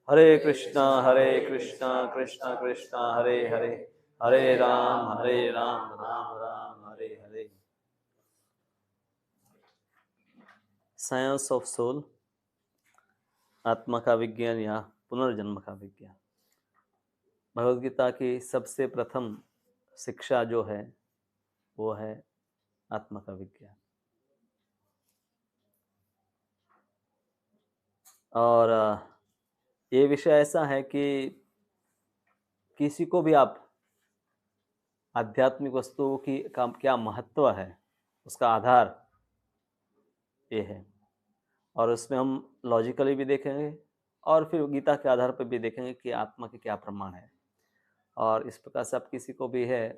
Hare Krishna Krishna Krishna Hare Hare, Hare Ram Ram Ram Hare Hare. Science of soul, आत्मा का विज्ञान या पुनर्जन्म का विज्ञान। भगवद गीता की सबसे प्रथम शिक्षा जो है वो है आत्मा का विज्ञान। और ये विषय ऐसा है कि किसी को भी आप आध्यात्मिक वस्तुओं की का क्या महत्व है उसका आधार ये है, और उसमें हम लॉजिकली भी देखेंगे और फिर गीता के आधार पर भी देखेंगे कि आत्मा के क्या प्रमाण है। और इस प्रकार से आप किसी को भी है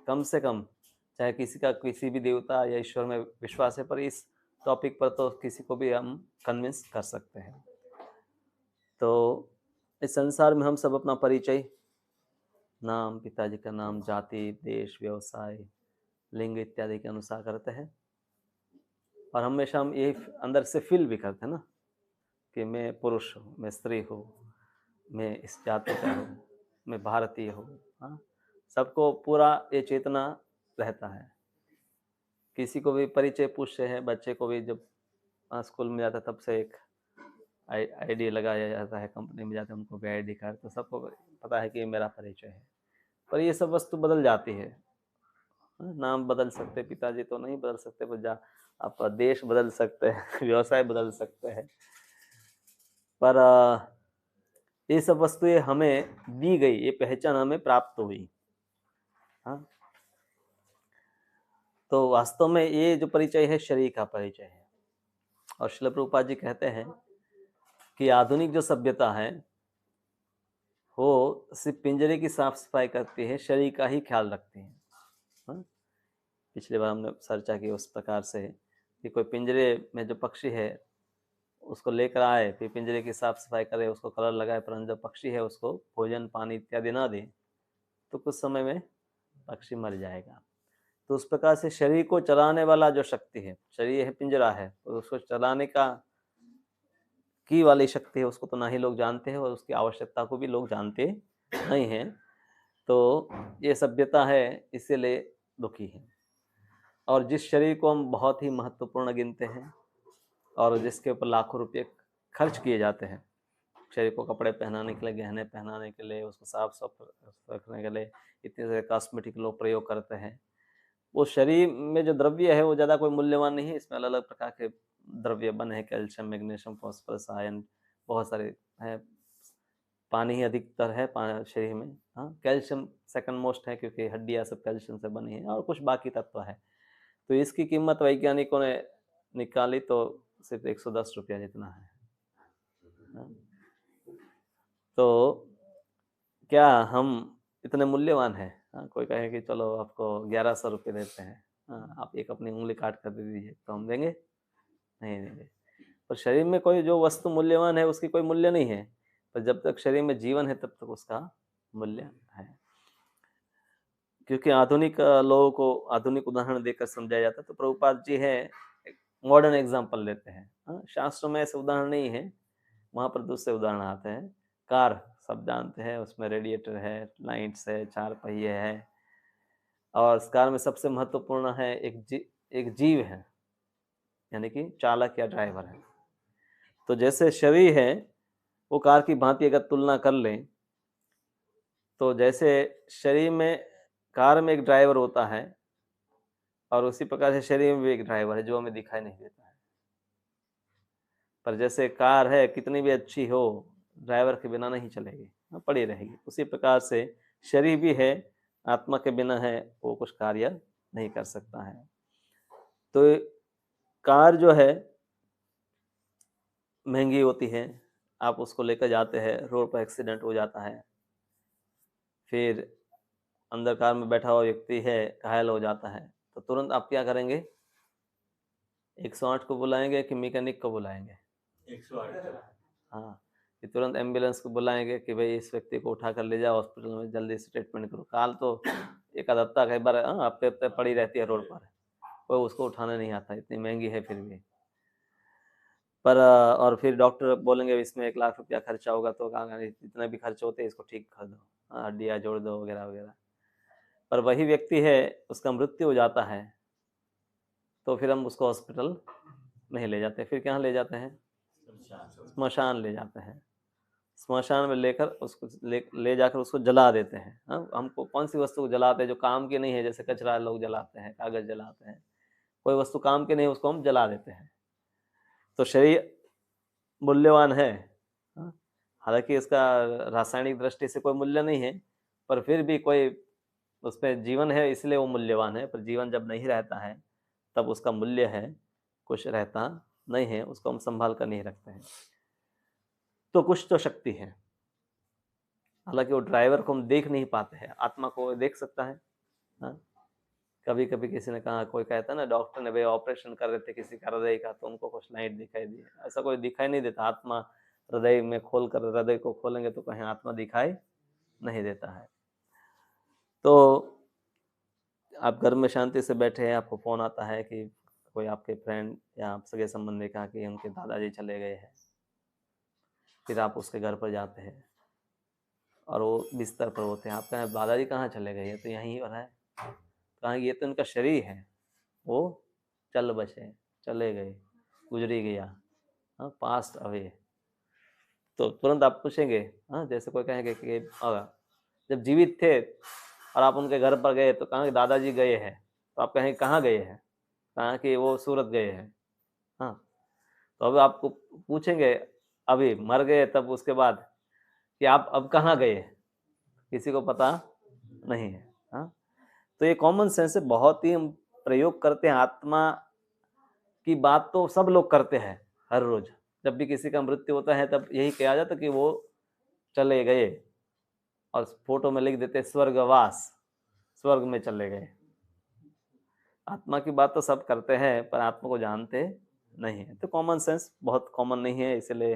कम से कम, चाहे किसी का किसी भी देवता या ईश्वर में विश्वास है, पर इस टॉपिक पर तो किसी को भी हम कन्विंस कर सकते हैं। तो इस संसार में हम सब अपना परिचय नाम, पिताजी का नाम, जाति, देश, व्यवसाय, लिंग इत्यादि के अनुसार करते हैं। और हमेशा हम ये अंदर से फील भी करते हैं ना कि मैं पुरुष हूँ, मैं स्त्री हूँ, मैं इस जाति का हूँ, मैं भारतीय हूँ। हाँ, सबको पूरा ये चेतना रहता है। किसी को भी परिचय पूछते हैं, बच्चे को भी जब स्कूल में जाता है तब से एक आईडी लगाया जाता है, कंपनी में जाते हैं उनको भी आईडी कार्ड, तो सबको पता है कि ये मेरा परिचय है। पर ये सब वस्तु बदल जाती है। नाम बदल सकते, पिताजी तो नहीं बदल सकते, पर आप देश बदल सकते हैं व्यवसाय बदल सकते हैं, पर ये सब वस्तुएं हमें दी गई, ये पहचान हमें प्राप्त हुई। हाँ, तो वास्तव में ये जो परिचय है शरीर का परिचय है। और श्रील प्रभुपाद जी कहते हैं कि आधुनिक जो सभ्यता है वो सिर्फ पिंजरे की साफ सफाई करती है, शरीर का ही ख्याल रखती है। हाँ? पिछली बार हमने चर्चा की उस प्रकार से कि कोई पिंजरे में जो पक्षी है उसको लेकर आए, फिर पिंजरे की साफ सफाई करे, उसको कलर लगाए, परंतु जो पक्षी है उसको भोजन पानी इत्यादि ना दे तो कुछ समय में पक्षी मर जाएगा। तो उस प्रकार से शरीर को चलाने वाला जो शक्ति है, शरीर है पिंजरा है, तो उसको चलाने का की वाली शक्ति है उसको तो ना ही लोग जानते हैं, और उसकी आवश्यकता को भी लोग जानते नहीं हैं। तो ये सभ्यता है इसीलिए दुखी है। और जिस शरीर को हम बहुत ही महत्वपूर्ण गिनते हैं और जिसके ऊपर लाखों रुपये खर्च किए जाते हैं, शरीर को कपड़े पहनाने के लिए, गहने पहनाने के लिए, उसको साफ साफ रखने के लिए इतने सारे कॉस्मेटिक लोग प्रयोग करते हैं, वो शरीर में जो द्रव्य है वो ज़्यादा कोई मूल्यवान नहीं है। इसमें अलग अलग प्रकार के द्रव्य बने हैं, कैल्शियम, मैग्नीशियम, फॉस्फोरस, आयरन, बहुत सारे हैं। पानी ही अधिकतर है शरीर में। हाँ, कैल्शियम सेकंड मोस्ट है क्योंकि हड्डियाँ सब कैल्शियम से बनी है, और कुछ बाकी तत्व है। तो इसकी कीमत वैज्ञानिकों ने निकाली तो सिर्फ 110 रुपया जितना है। हाँ? तो क्या हम इतने मूल्यवान हैं? हाँ, कोई कहे कि चलो आपको 1100 रुपये देते हैं, हाँ, आप एक अपनी उंगली काट कर दे दीजिए, तो हम देंगे? नहीं देंगे। पर शरीर में कोई जो वस्तु मूल्यवान है उसकी कोई मूल्य नहीं है, पर जब तक शरीर में जीवन है तब तक उसका मूल्य है। क्योंकि आधुनिक लोगों को आधुनिक उदाहरण देकर समझाया जाता है, तो प्रभुपाद जी है मॉडर्न एग्जाम्पल लेते हैं। हाँ, शास्त्रों में ऐसे उदाहरण नहीं है, वहाँ पर दूसरे उदाहरण आते हैं। कार सब जानते हैं, उसमें रेडिएटर है, लाइट्स है, 4 पहिए है, और इस कार में सबसे महत्वपूर्ण है एक जीव है, यानी कि चालक या ड्राइवर है। तो जैसे शरीर है वो कार की भांति अगर तुलना कर लें, तो जैसे शरीर में कार में एक ड्राइवर होता है, और उसी प्रकार से शरीर में भी एक ड्राइवर है जो हमें दिखाई नहीं देता है। पर जैसे कार है कितनी भी अच्छी हो, ड्राइवर के बिना नहीं चलेगी, पड़ी रहेगी। उसी प्रकार से शरीर भी है, आत्मा के बिना है वो कुछ कार्य नहीं कर सकता है। तो कार जो है महंगी होती है, आप उसको लेकर जाते हैं, रोड पर एक्सीडेंट हो जाता है, फिर अंदर कार में बैठा हुआ व्यक्ति है घायल हो जाता है, तो तुरंत आप क्या करेंगे? 108 को बुलाएंगे कि मैकेनिक को बुलाएंगे? 108। हाँ, कि तुरंत एम्बुलेंस को बुलाएंगे कि भाई इस व्यक्ति को उठा कर ले जाओ हॉस्पिटल में, जल्दी से ट्रीटमेंट करो। काल तो एक आध हफ्ता कई बार हफ्ते हफ्ते पड़ी रहती है रोड पर, कोई उसको उठाने नहीं आता, इतनी महंगी है फिर भी। पर और फिर डॉक्टर बोलेंगे इसमें 1 लाख रुपया खर्चा होगा, तो कहा इतने भी खर्च होते हैं, इसको ठीक कर दो, हड्डियाँ जोड़ दो वगैरह वगैरह। पर वही व्यक्ति है, उसका मृत्यु हो जाता है, तो फिर हम उसको हॉस्पिटल नहीं ले जाते, फिर कहाँ ले जाते हैं? स्मशान ले जाते हैं। स्मशान में लेकर उसको ले जाकर उसको जला देते हैं। हमको कौन सी वस्तु को जलाते हैं जो काम की नहीं है, जैसे कचरा लोग जलाते हैं, कागज जलाते हैं, कोई वस्तु काम की नहीं, उसको हम जला देते हैं। तो शरीर मूल्यवान है, हालांकि इसका रासायनिक दृष्टि से कोई मूल्य नहीं है, पर फिर भी कोई उसमें जीवन है इसलिए वो मूल्यवान है। पर जीवन जब नहीं रहता है तब उसका मूल्य है, कुछ रहता नहीं है, उसको हम संभाल कर नहीं रखते हैं। तो कुछ तो शक्ति है, हालांकि वो ड्राइवर को हम देख नहीं पाते हैं, आत्मा को देख सकता है। हाँ, कभी कभी किसी ने कहा, कोई कहता है ना, डॉक्टर ने भाई ऑपरेशन कर रहे थे किसी का हृदय का, तो उनको कुछ लाइट दिखाई दी, ऐसा कोई दिखाई नहीं देता। आत्मा हृदय में खोल कर, हृदय को खोलेंगे तो कहीं आत्मा दिखाई नहीं देता है। तो आप घर में शांति से बैठे हैं, आपको फोन आता है कि कोई आपके फ्रेंड या आप सगे संबंधी कहा कि उनके दादाजी चले गए हैं, फिर आप उसके घर पर जाते हैं और वो बिस्तर पर होते हैं, आप कहें दादाजी कहाँ चले गए? तो यहीं पर है। कहा ये तो इनका शरीर है, वो चल बसे, चले गए, गुजरी गया, पास्ट अवे। तो तुरंत आप पूछेंगे, जैसे कोई कहेंगे कि जब जीवित थे और आप उनके घर पर गए तो कहा कि दादाजी गए हैं, तो आप कहेंगे कहाँ गए हैं? कहा कि वो सूरत गए हैं। हाँ, तो अब आपको पूछेंगे अभी मर गए तब उसके बाद कि आप अब कहाँ गए, किसी को पता नहीं है। हाँ, तो ये कॉमन सेंस है, बहुत ही हम प्रयोग करते हैं। आत्मा की बात तो सब लोग करते हैं हर रोज, जब भी किसी का मृत्यु होता है तब यही कहा जाता कि वो चले गए, और फोटो में लिख देते स्वर्गवास, स्वर्ग में चले गए। आत्मा की बात तो सब करते हैं पर आत्मा को जानते नहीं है। तो कॉमन सेंस बहुत कॉमन नहीं है, इसलिए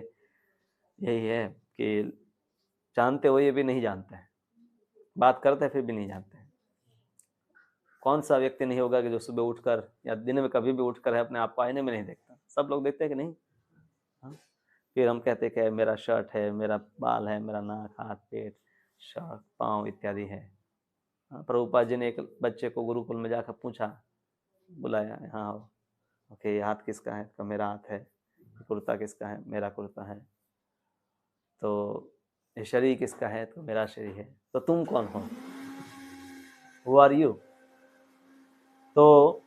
यही है कि जानते हुए भी नहीं जानते हैं, बात करते हैं फिर भी नहीं जानते हैं। कौन सा व्यक्ति नहीं होगा कि जो सुबह उठकर या दिन में कभी भी उठकर है अपने आप को आईने में नहीं देखता? सब लोग देखते हैं कि नहीं? फिर हम कहते हैं कि मेरा शर्ट है, मेरा बाल है, मेरा नाक, हाथ, पेट, शर्ट, पाँव इत्यादि है। प्रभुपाद जी ने एक बच्चे को गुरुकुल में जाकर पूछा, बुलाया, हाँ ओके, ये हाथ किसका है? तो मेरा हाथ है। कुर्ता किसका है? मेरा कुर्ता है। तो ये शरीर किसका है? तो मेरा शरीर है। तो तुम कौन हो? Who are you? तो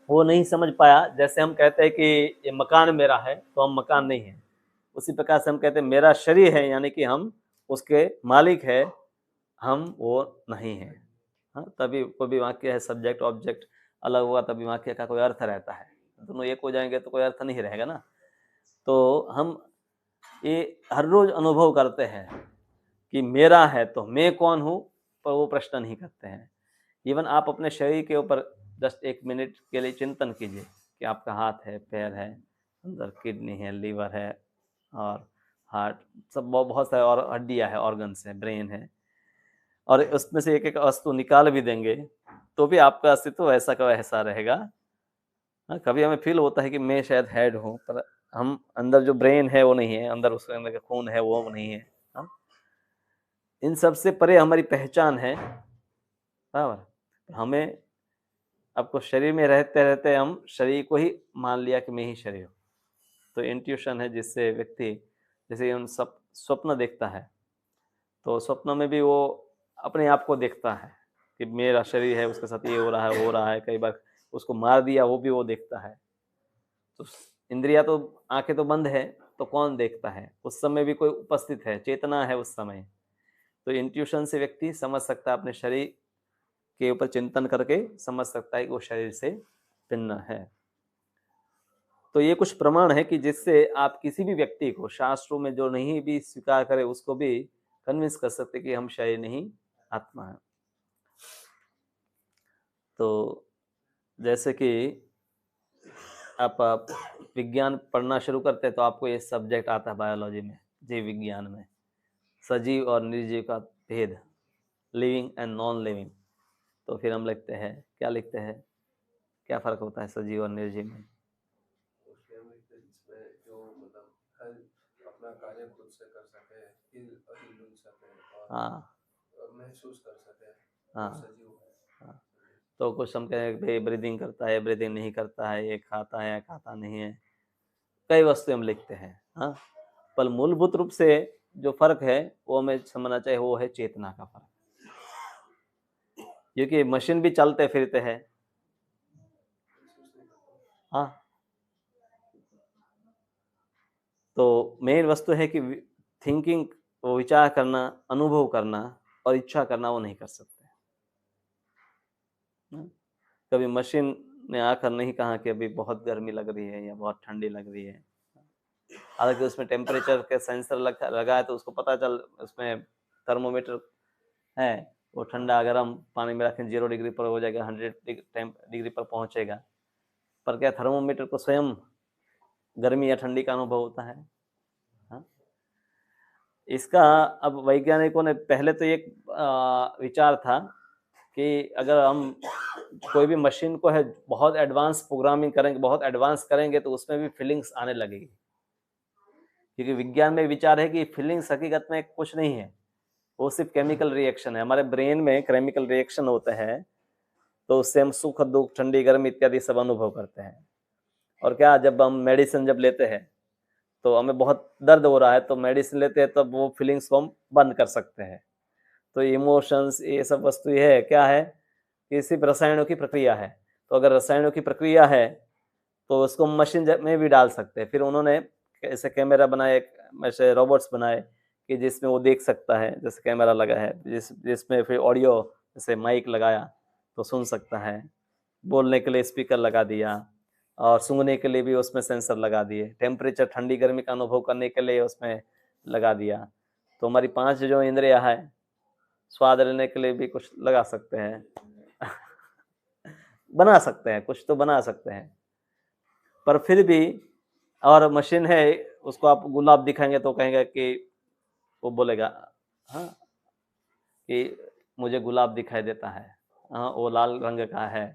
वो नहीं समझ पाया। जैसे हम कहते हैं कि ये मकान मेरा है, तो हम मकान नहीं है, उसी प्रकार से हम कहते हैं मेरा शरीर है, यानी कि हम उसके मालिक है, हम वो नहीं है। हाँ, तभी कोई भी वाक्य है सब्जेक्ट ऑब्जेक्ट अलग होगा तभी वाक्य का कोई अर्थ रहता है। दोनों एक हो जाएंगे तो कोई अर्थ नहीं रहेगा ना। तो हम ये हर रोज अनुभव करते हैं कि मेरा है, तो मैं कौन हूँ, पर वो प्रश्न नहीं करते हैं। इवन आप अपने शरीर के ऊपर जस्ट 1 मिनट के लिए चिंतन कीजिए कि आपका हाथ है, पैर है, अंदर किडनी है, लीवर है और हार्ट, सब बहुत सारे और हड्डियाँ है, ऑर्गन्स है, ब्रेन है, और उसमें से एक एक वस्तु निकाल भी देंगे तो भी आपका अस्तित्व वैसा का वैसा रहेगा। कभी हमें फील होता है कि मैं शायद हेड हूँ, पर हम अंदर जो ब्रेन है वो नहीं है, अंदर उसके अंदर का खून है वो नहीं है। इन सब से परे हमारी पहचान है, बराबर। हमें आपको शरीर में रहते रहते हम शरीर को ही मान लिया कि मैं ही शरीर हूँ। तो इंट्यूशन है जिससे व्यक्ति, जैसे उन सब स्वप्न देखता है, तो स्वप्न में भी वो अपने आप को देखता है कि मेरा शरीर है, उसके साथ ये हो रहा है, वो हो रहा है, कई बार उसको मार दिया वो भी वो देखता है। तो इंद्रिया तो, आंखें तो बंद है, तो कौन देखता है? उस समय भी कोई उपस्थित है, चेतना है उस समय। तो इंट्यूशन से व्यक्ति समझ सकता है, अपने शरीर के ऊपर चिंतन करके समझ सकता है कि वो शरीर से भिन्न है। तो ये कुछ प्रमाण है कि जिससे आप किसी भी व्यक्ति को, शास्त्रों में जो नहीं भी स्वीकार करे, उसको भी कन्विंस कर सकते कि हम शरीर नहीं आत्मा है। तो जैसे कि आप विज्ञान पढ़ना शुरू करते हैं तो आपको ये सब्जेक्ट आता है बायोलॉजी में, जीव विज्ञान में, सजीव और निर्जीव का भेद, लिविंग एंड नॉन लिविंग। तो फिर हम लिखते हैं, क्या लिखते हैं, क्या फ़र्क होता है सजीव और निर्जीव में? खुद से कर सके, हिल सके और हाँ महसूस कर सके हाँ वो सजीव है। हाँ। तो कुछ हम कहें भाई ब्रीदिंग करता है, ब्रीदिंग नहीं करता है, ये खाता है या खाता नहीं है, कई वस्तु हम लिखते हैं। हाँ, पर मूलभूत रूप से जो फर्क है वो हमें समझना चाहिए, वो है चेतना का फर्क। क्योंकि मशीन भी चलते फिरते हैं। हाँ, तो मेन वस्तु है कि थिंकिंग, वो विचार करना, अनुभव करना और इच्छा करना वो नहीं कर सकते। कभी मशीन ने आकर नहीं कहा कि अभी बहुत गर्मी लग रही है या बहुत ठंडी लग रही है। हालांकि उसमें टेम्परेचर के सेंसर लगा है तो उसको पता चल, उसमें थर्मोमीटर है, वो ठंडा अगर हम पानी में रखें 0 डिग्री पर हो जाएगा, 100 डिग्री पर पहुंचेगा। पर क्या थर्मोमीटर को स्वयं गर्मी या ठंडी का अनुभव होता है? हाँ? इसका अब वैज्ञानिकों ने पहले तो एक विचार था कि अगर हम कोई भी मशीन को है बहुत एडवांस प्रोग्रामिंग करेंगे, बहुत एडवांस करेंगे तो उसमें भी फीलिंग्स आने लगेगी। क्योंकि विज्ञान में विचार है कि फीलिंग्स हकीकत में कुछ नहीं है, वो सिर्फ केमिकल रिएक्शन है। हमारे ब्रेन में केमिकल रिएक्शन होते हैं, तो उससे हम सुख दुख, ठंडी गर्मी इत्यादि सब अनुभव करते हैं। और क्या, जब हम मेडिसिन जब लेते हैं तो हमें बहुत दर्द हो रहा है तो मेडिसिन लेते हैं, तब वो फीलिंग्स को हम बंद कर सकते हैं। तो इमोशंस, ये सब वस्तु है क्या है कि सिर्फ रसायनों की प्रक्रिया है। तो अगर रसायनों की प्रक्रिया है तो उसको मशीन में भी डाल सकते हैं। फिर उन्होंने ऐसे कैमरा बनाए, ऐसे रोबोट्स बनाए कि जिसमें वो देख सकता है, जैसे कैमरा लगा है, जिसमें फिर ऑडियो, जैसे माइक लगाया तो सुन सकता है, बोलने के लिए स्पीकर लगा दिया, और सूंघने के लिए भी उसमें सेंसर लगा दिए, टेम्परेचर ठंडी गर्मी का अनुभव करने के लिए उसमें लगा दिया। तो हमारी 5 जो इंद्रियां है, स्वाद लेने के लिए भी कुछ लगा सकते हैं बना सकते हैं, कुछ तो बना सकते हैं। पर फिर भी, और मशीन है, उसको आप गुलाब दिखाएंगे तो कहेंगे कि, वो बोलेगा हाँ कि मुझे गुलाब दिखाई देता है, हाँ वो लाल रंग का है।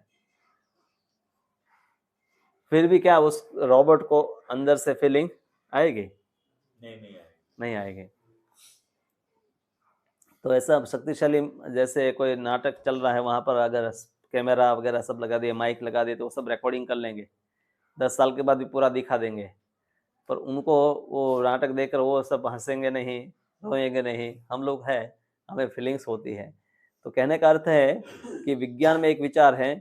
फिर भी क्या उस रोबोट को अंदर से फीलिंग आएगी? नहीं आएगी। तो ऐसा शक्तिशाली, जैसे कोई नाटक चल रहा है, वहां पर अगर कैमरा वगैरह सब लगा दिए, माइक लगा दिए, तो वो सब रिकॉर्डिंग कर लेंगे, 10 साल के बाद भी पूरा दिखा देंगे। पर उनको वो नाटक देखकर वो सब हंसेंगे नहीं, रोएंगे नहीं। हम लोग हैं, हमें फीलिंग्स होती है। तो कहने का अर्थ है कि विज्ञान में एक विचार है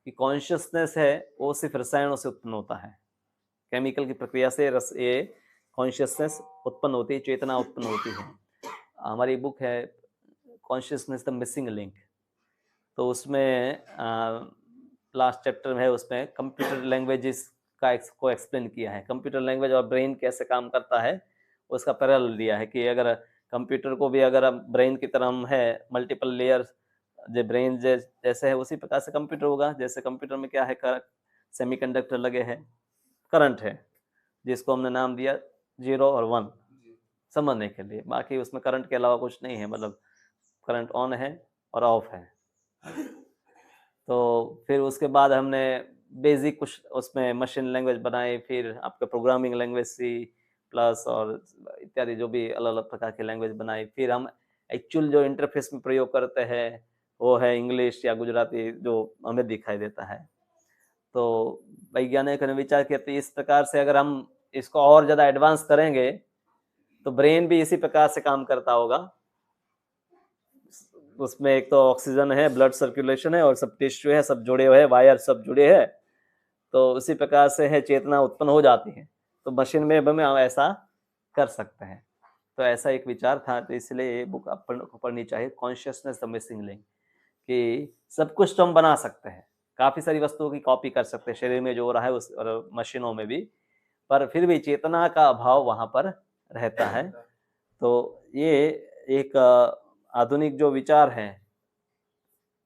कि कॉन्शियसनेस है वो सिर्फ रसायनों से उत्पन्न होता है, केमिकल की प्रक्रिया से ये कॉन्शियसनेस उत्पन्न होती है, चेतना उत्पन्न होती है। हमारी बुक है कॉन्शियसनेस द मिसिंग लिंक, तो उसमें लास्ट चैप्टर में है, उसमें कंप्यूटर लैंग्वेजेस को एक्सप्लेन किया है। कंप्यूटर लैंग्वेज और ब्रेन कैसे काम करता है उसका पैरेलल दिया है कि अगर कंप्यूटर को भी अगर ब्रेन की तरह हम है, मल्टीपल लेयर जो ब्रेन जैसे है, उसी प्रकार से कंप्यूटर होगा। जैसे कंप्यूटर में क्या है, सेमीकंडक्टर लगे हैं, करंट है, जिसको हमने नाम दिया 0 और 1 समझने के लिए। बाकी उसमें करंट के अलावा कुछ नहीं है, मतलब करंट ऑन है और ऑफ है। तो फिर उसके बाद हमने बेसिक कुछ उसमें मशीन लैंग्वेज बनाई, फिर आपका प्रोग्रामिंग लैंग्वेज सी प्लस और इत्यादि जो भी अलग अलग प्रकार की लैंग्वेज बनाई। फिर हम एक्चुअल जो इंटरफेस में प्रयोग करते हैं वो है इंग्लिश या गुजराती, जो हमें दिखाई देता है। तो वैज्ञानिकों ने विचार किया तो इस प्रकार से अगर हम इसको और ज़्यादा एडवांस करेंगे तो ब्रेन भी इसी प्रकार से काम करता होगा। उसमें एक तो ऑक्सीजन है, ब्लड सर्कुलेशन है, और सब टिश्यू है, सब जुड़े हुए हैं, वायर सब जुड़े हैं। तो उसी प्रकार से है चेतना उत्पन्न हो जाती है। तो मशीन में हम ऐसा कर सकते हैं। तो ऐसा एक विचार था, तो इसलिए ये बुक आप पढ़नी चाहिए, कॉन्शियसनेस द मिसिंग लिंक, कि सब कुछ तो हम बना सकते हैं, काफ़ी सारी वस्तुओं की कॉपी कर सकते हैं, शरीर में जो हो रहा है उस, और मशीनों में भी, पर फिर भी चेतना का अभाव वहाँ पर रहता है। तो ये एक आधुनिक जो विचार है,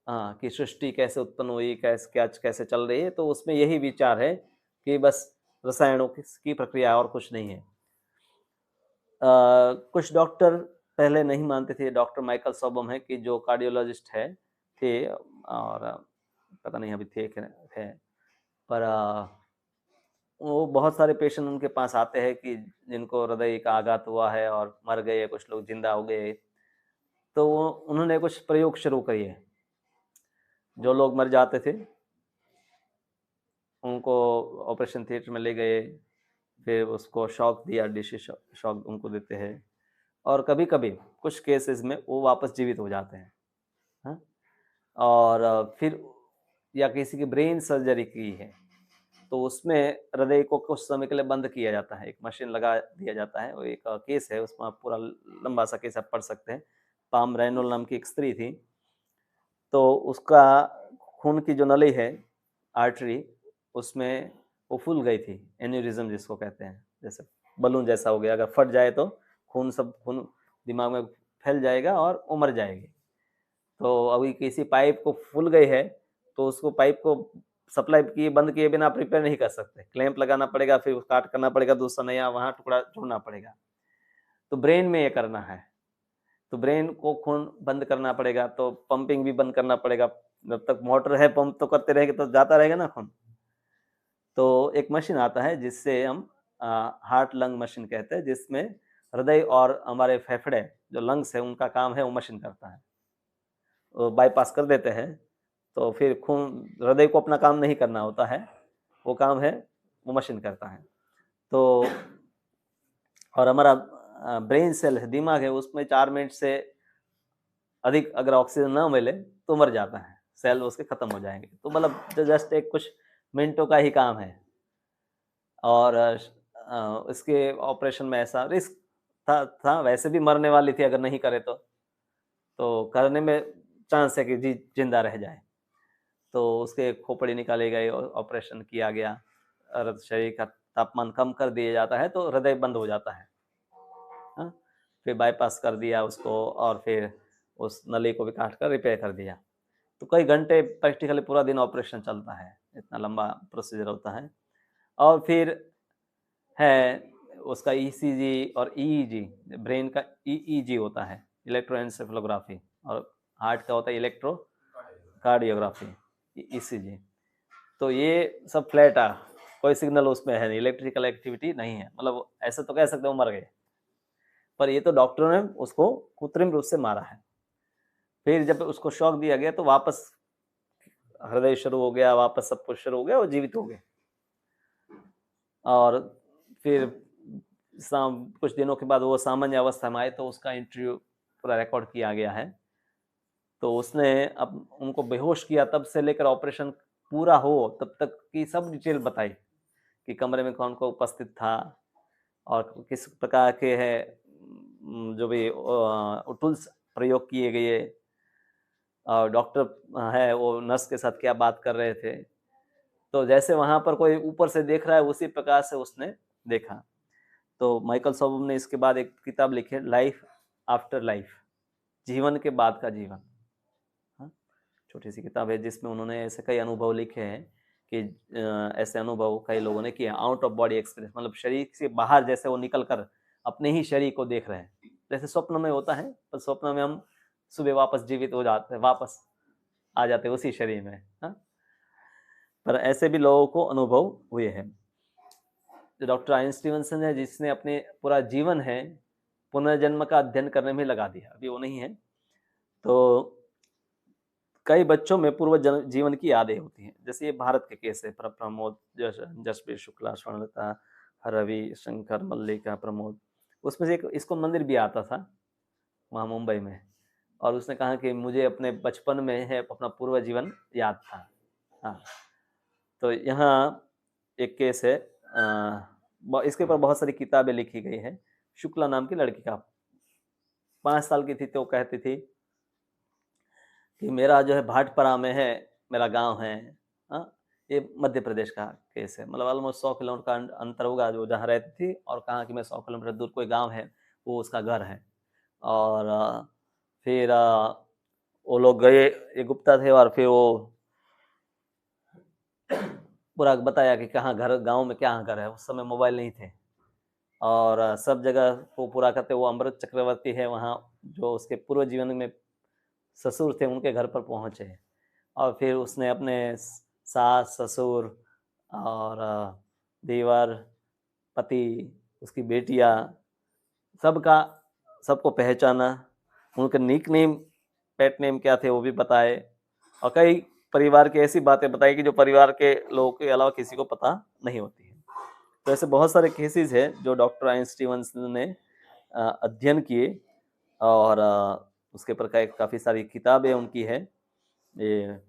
हाँ, कि सृष्टि कैसे उत्पन्न हुई, कैसे चल रही है, तो उसमें यही विचार है कि बस रसायनों की प्रक्रिया, और कुछ नहीं है। कुछ डॉक्टर पहले नहीं मानते थे। डॉक्टर माइकल सॉबम है कि जो कार्डियोलॉजिस्ट थे, और पता नहीं अभी थे, पर वो बहुत सारे पेशेंट उनके पास आते हैं कि जिनको हृदय का आघात हुआ है और मर गए, कुछ लोग जिंदा हो गए। तो उन्होंने कुछ प्रयोग शुरू किए। जो लोग मर जाते थे उनको ऑपरेशन थिएटर में ले गए, फिर उसको शॉक दिया, डीसी शॉक उनको देते हैं, और कभी-कभी कुछ केसेस में वो वापस जीवित हो जाते हैं। हाँ? और फिर या किसी की ब्रेन सर्जरी की है, तो उसमें हृदय को कुछ समय के लिए बंद किया जाता है, एक मशीन लगा दिया जाता है। वो एक केस है, उसमें आप पूरा लंबा सा केस आप पढ़ सकते हैं। पाम रेनोल नाम की एक स्त्री थी, तो उसका खून की जो नली है, आर्टरी, उसमें वो फूल गई थी, एन्यूरिज्म जिसको कहते हैं, जैसे बलून जैसा हो गया, अगर फट जाए तो खून दिमाग में फैल जाएगा और वो मर जाएगी। तो अभी किसी पाइप को फूल गई है, तो उसको पाइप को सप्लाई किए बंद किए बिना आप रिपेयर नहीं कर सकते, क्लैंप लगाना पड़ेगा, फिर काट करना पड़ेगा, दूसरा नया वहाँ टुकड़ा जोड़ना पड़ेगा। तो ब्रेन में ये करना है, तो ब्रेन को खून बंद करना पड़ेगा, तो पंपिंग भी बंद करना पड़ेगा। जब तक मोटर है पंप तो करते रहेंगे तो जाता रहेगा ना खून। तो एक मशीन आता है जिससे हम हार्ट लंग मशीन कहते हैं, जिसमें हृदय और हमारे फेफड़े जो लंग्स है उनका काम है, वो मशीन करता है। वो बाईपास कर देते हैं, तो फिर खून, हृदय को अपना काम नहीं करना होता है, वो काम है वो मशीन करता है। तो और हमारा ब्रेन सेल है, दिमाग है, उसमें 4 मिनट से अधिक अगर ऑक्सीजन ना मिले तो मर जाता है, सेल उसके खत्म हो जाएंगे। तो मतलब जस्ट एक कुछ मिनटों का ही काम है। और इसके ऑपरेशन में ऐसा रिस्क था, वैसे भी मरने वाली थी अगर नहीं करे तो करने में चांस है कि जी जिंदा रह जाए। तो उसके खोपड़ी निकाले गए और ऑपरेशन किया गया, और शरीर का तापमान कम कर दिया जाता है तो हृदय बंद हो जाता है। हाँ? फिर बाईपास कर दिया उसको, और फिर उस नली को भी काट कर रिपेयर कर दिया। तो कई घंटे, प्रैक्टिकली पूरा दिन ऑपरेशन चलता है, इतना लंबा प्रोसीजर होता है। और फिर है उसका ईसीजी और ईईजी, ब्रेन का ईईजी होता है, इलेक्ट्रोएन्सेफेलोग्राफी, और हार्ट का होता है इलेक्ट्रो कार्डियोग्राफी, ईसीजी। तो ये सब फ्लैट है, कोई सिग्नल उसमें है नहीं, इलेक्ट्रिकल एक्टिविटी नहीं है, मतलब ऐसे तो कह सकते हो मर गए, पर ये तो डॉक्टरों ने उसको कृत्रिम रूप से मारा है। फिर जब उसको शॉक दिया गया तो वापस हृदय शुरू हो गया, वापस सब कुछ शुरू हो गया, वो जीवित हो गए। और फिर कुछ दिनों के बाद वो सामान्य अवस्था में आए, तो उसका इंटरव्यू पूरा रिकॉर्ड किया गया है। तो उसने अब उनको बेहोश किया, तब से लेकर ऑपरेशन पूरा हो तब तक की सब डिटेल बताई कि कमरे में कौन कौन उपस्थित था और किस प्रकार के है जो भी टूल्स प्रयोग किए गए, और डॉक्टर है वो नर्स के साथ क्या बात कर रहे थे। तो जैसे वहाँ पर कोई ऊपर से देख रहा है, उसी प्रकार से उसने देखा। तो माइकल सोबम ने इसके बाद एक किताब लिखी है, लाइफ आफ्टर लाइफ, जीवन के बाद का जीवन। हाँ, छोटी सी किताब है जिसमें उन्होंने ऐसे कई अनुभव लिखे हैं कि ऐसे अनुभव कई लोगों ने किए, आउट ऑफ बॉडी एक्सपीरियंस, मतलब शरीर से बाहर जैसे वो निकल कर अपने ही शरीर को देख रहे हैं, जैसे स्वप्न में होता है, पर स्वप्न में हम सुबह वापस जीवित हो जाते हैं, वापस आ जाते हैं उसी शरीर में। हाँ, पर ऐसे भी लोगों को अनुभव हुए हैं। जो डॉक्टर आइन स्टीवनसन है, जिसने अपने पूरा जीवन है पुनर्जन्म का अध्ययन करने में लगा दिया, अभी वो नहीं है, तो कई बच्चों में पूर्व जीवन की यादें होती हैं। जैसे ये भारत के केस है, प्रमोद, जसवीर शुक्ला, स्वर्णलता, रवि शंकर, मल्लिका, प्रमोद, उसमें से एक इसको मंदिर भी आता था वहाँ मुंबई में, और उसने कहा कि मुझे अपने बचपन में है अपना पूर्व जीवन याद था। हाँ, तो यहाँ एक केस है, इसके ऊपर बहुत सारी किताबें लिखी गई है। शुक्ला नाम की लड़की का, 5 साल की थी, तो कहती थी कि मेरा जो है भाटपरा में है, मेरा गांव है। हाँ, ये मध्य प्रदेश का केस है, मतलब ऑलमोस्ट 100 किलोमीटर का अंतर होगा जो जहाँ रहती थी, और कहा कि मैं 100 किलोमीटर दूर कोई गांव है, वो उसका घर है। और फिर वो लोग गए, ये गुप्ता थे, और फिर वो पूरा बताया कि कहाँ घर, गांव में क्या घर है। उस समय मोबाइल नहीं थे, और सब जगह वो पूरा करते। वो अमृत चक्रवर्ती है वहाँ, जो उसके पूर्व जीवन में ससुर थे, उनके घर पर पहुँचे, और फिर उसने अपने सास, ससुर और देवर, पति, उसकी बेटियां, सबको पहचाना, उनके निक नेम, पेट नेम क्या थे वो भी बताए, और कई परिवार की ऐसी बातें बताई कि जो परिवार के लोगों के अलावा किसी को पता नहीं होती है। तो ऐसे बहुत सारे केसेस हैं जो डॉक्टर आइन स्टीवंसन ने अध्ययन किए, और उसके ऊपर काफ़ी सारी किताबें उनकी है, ये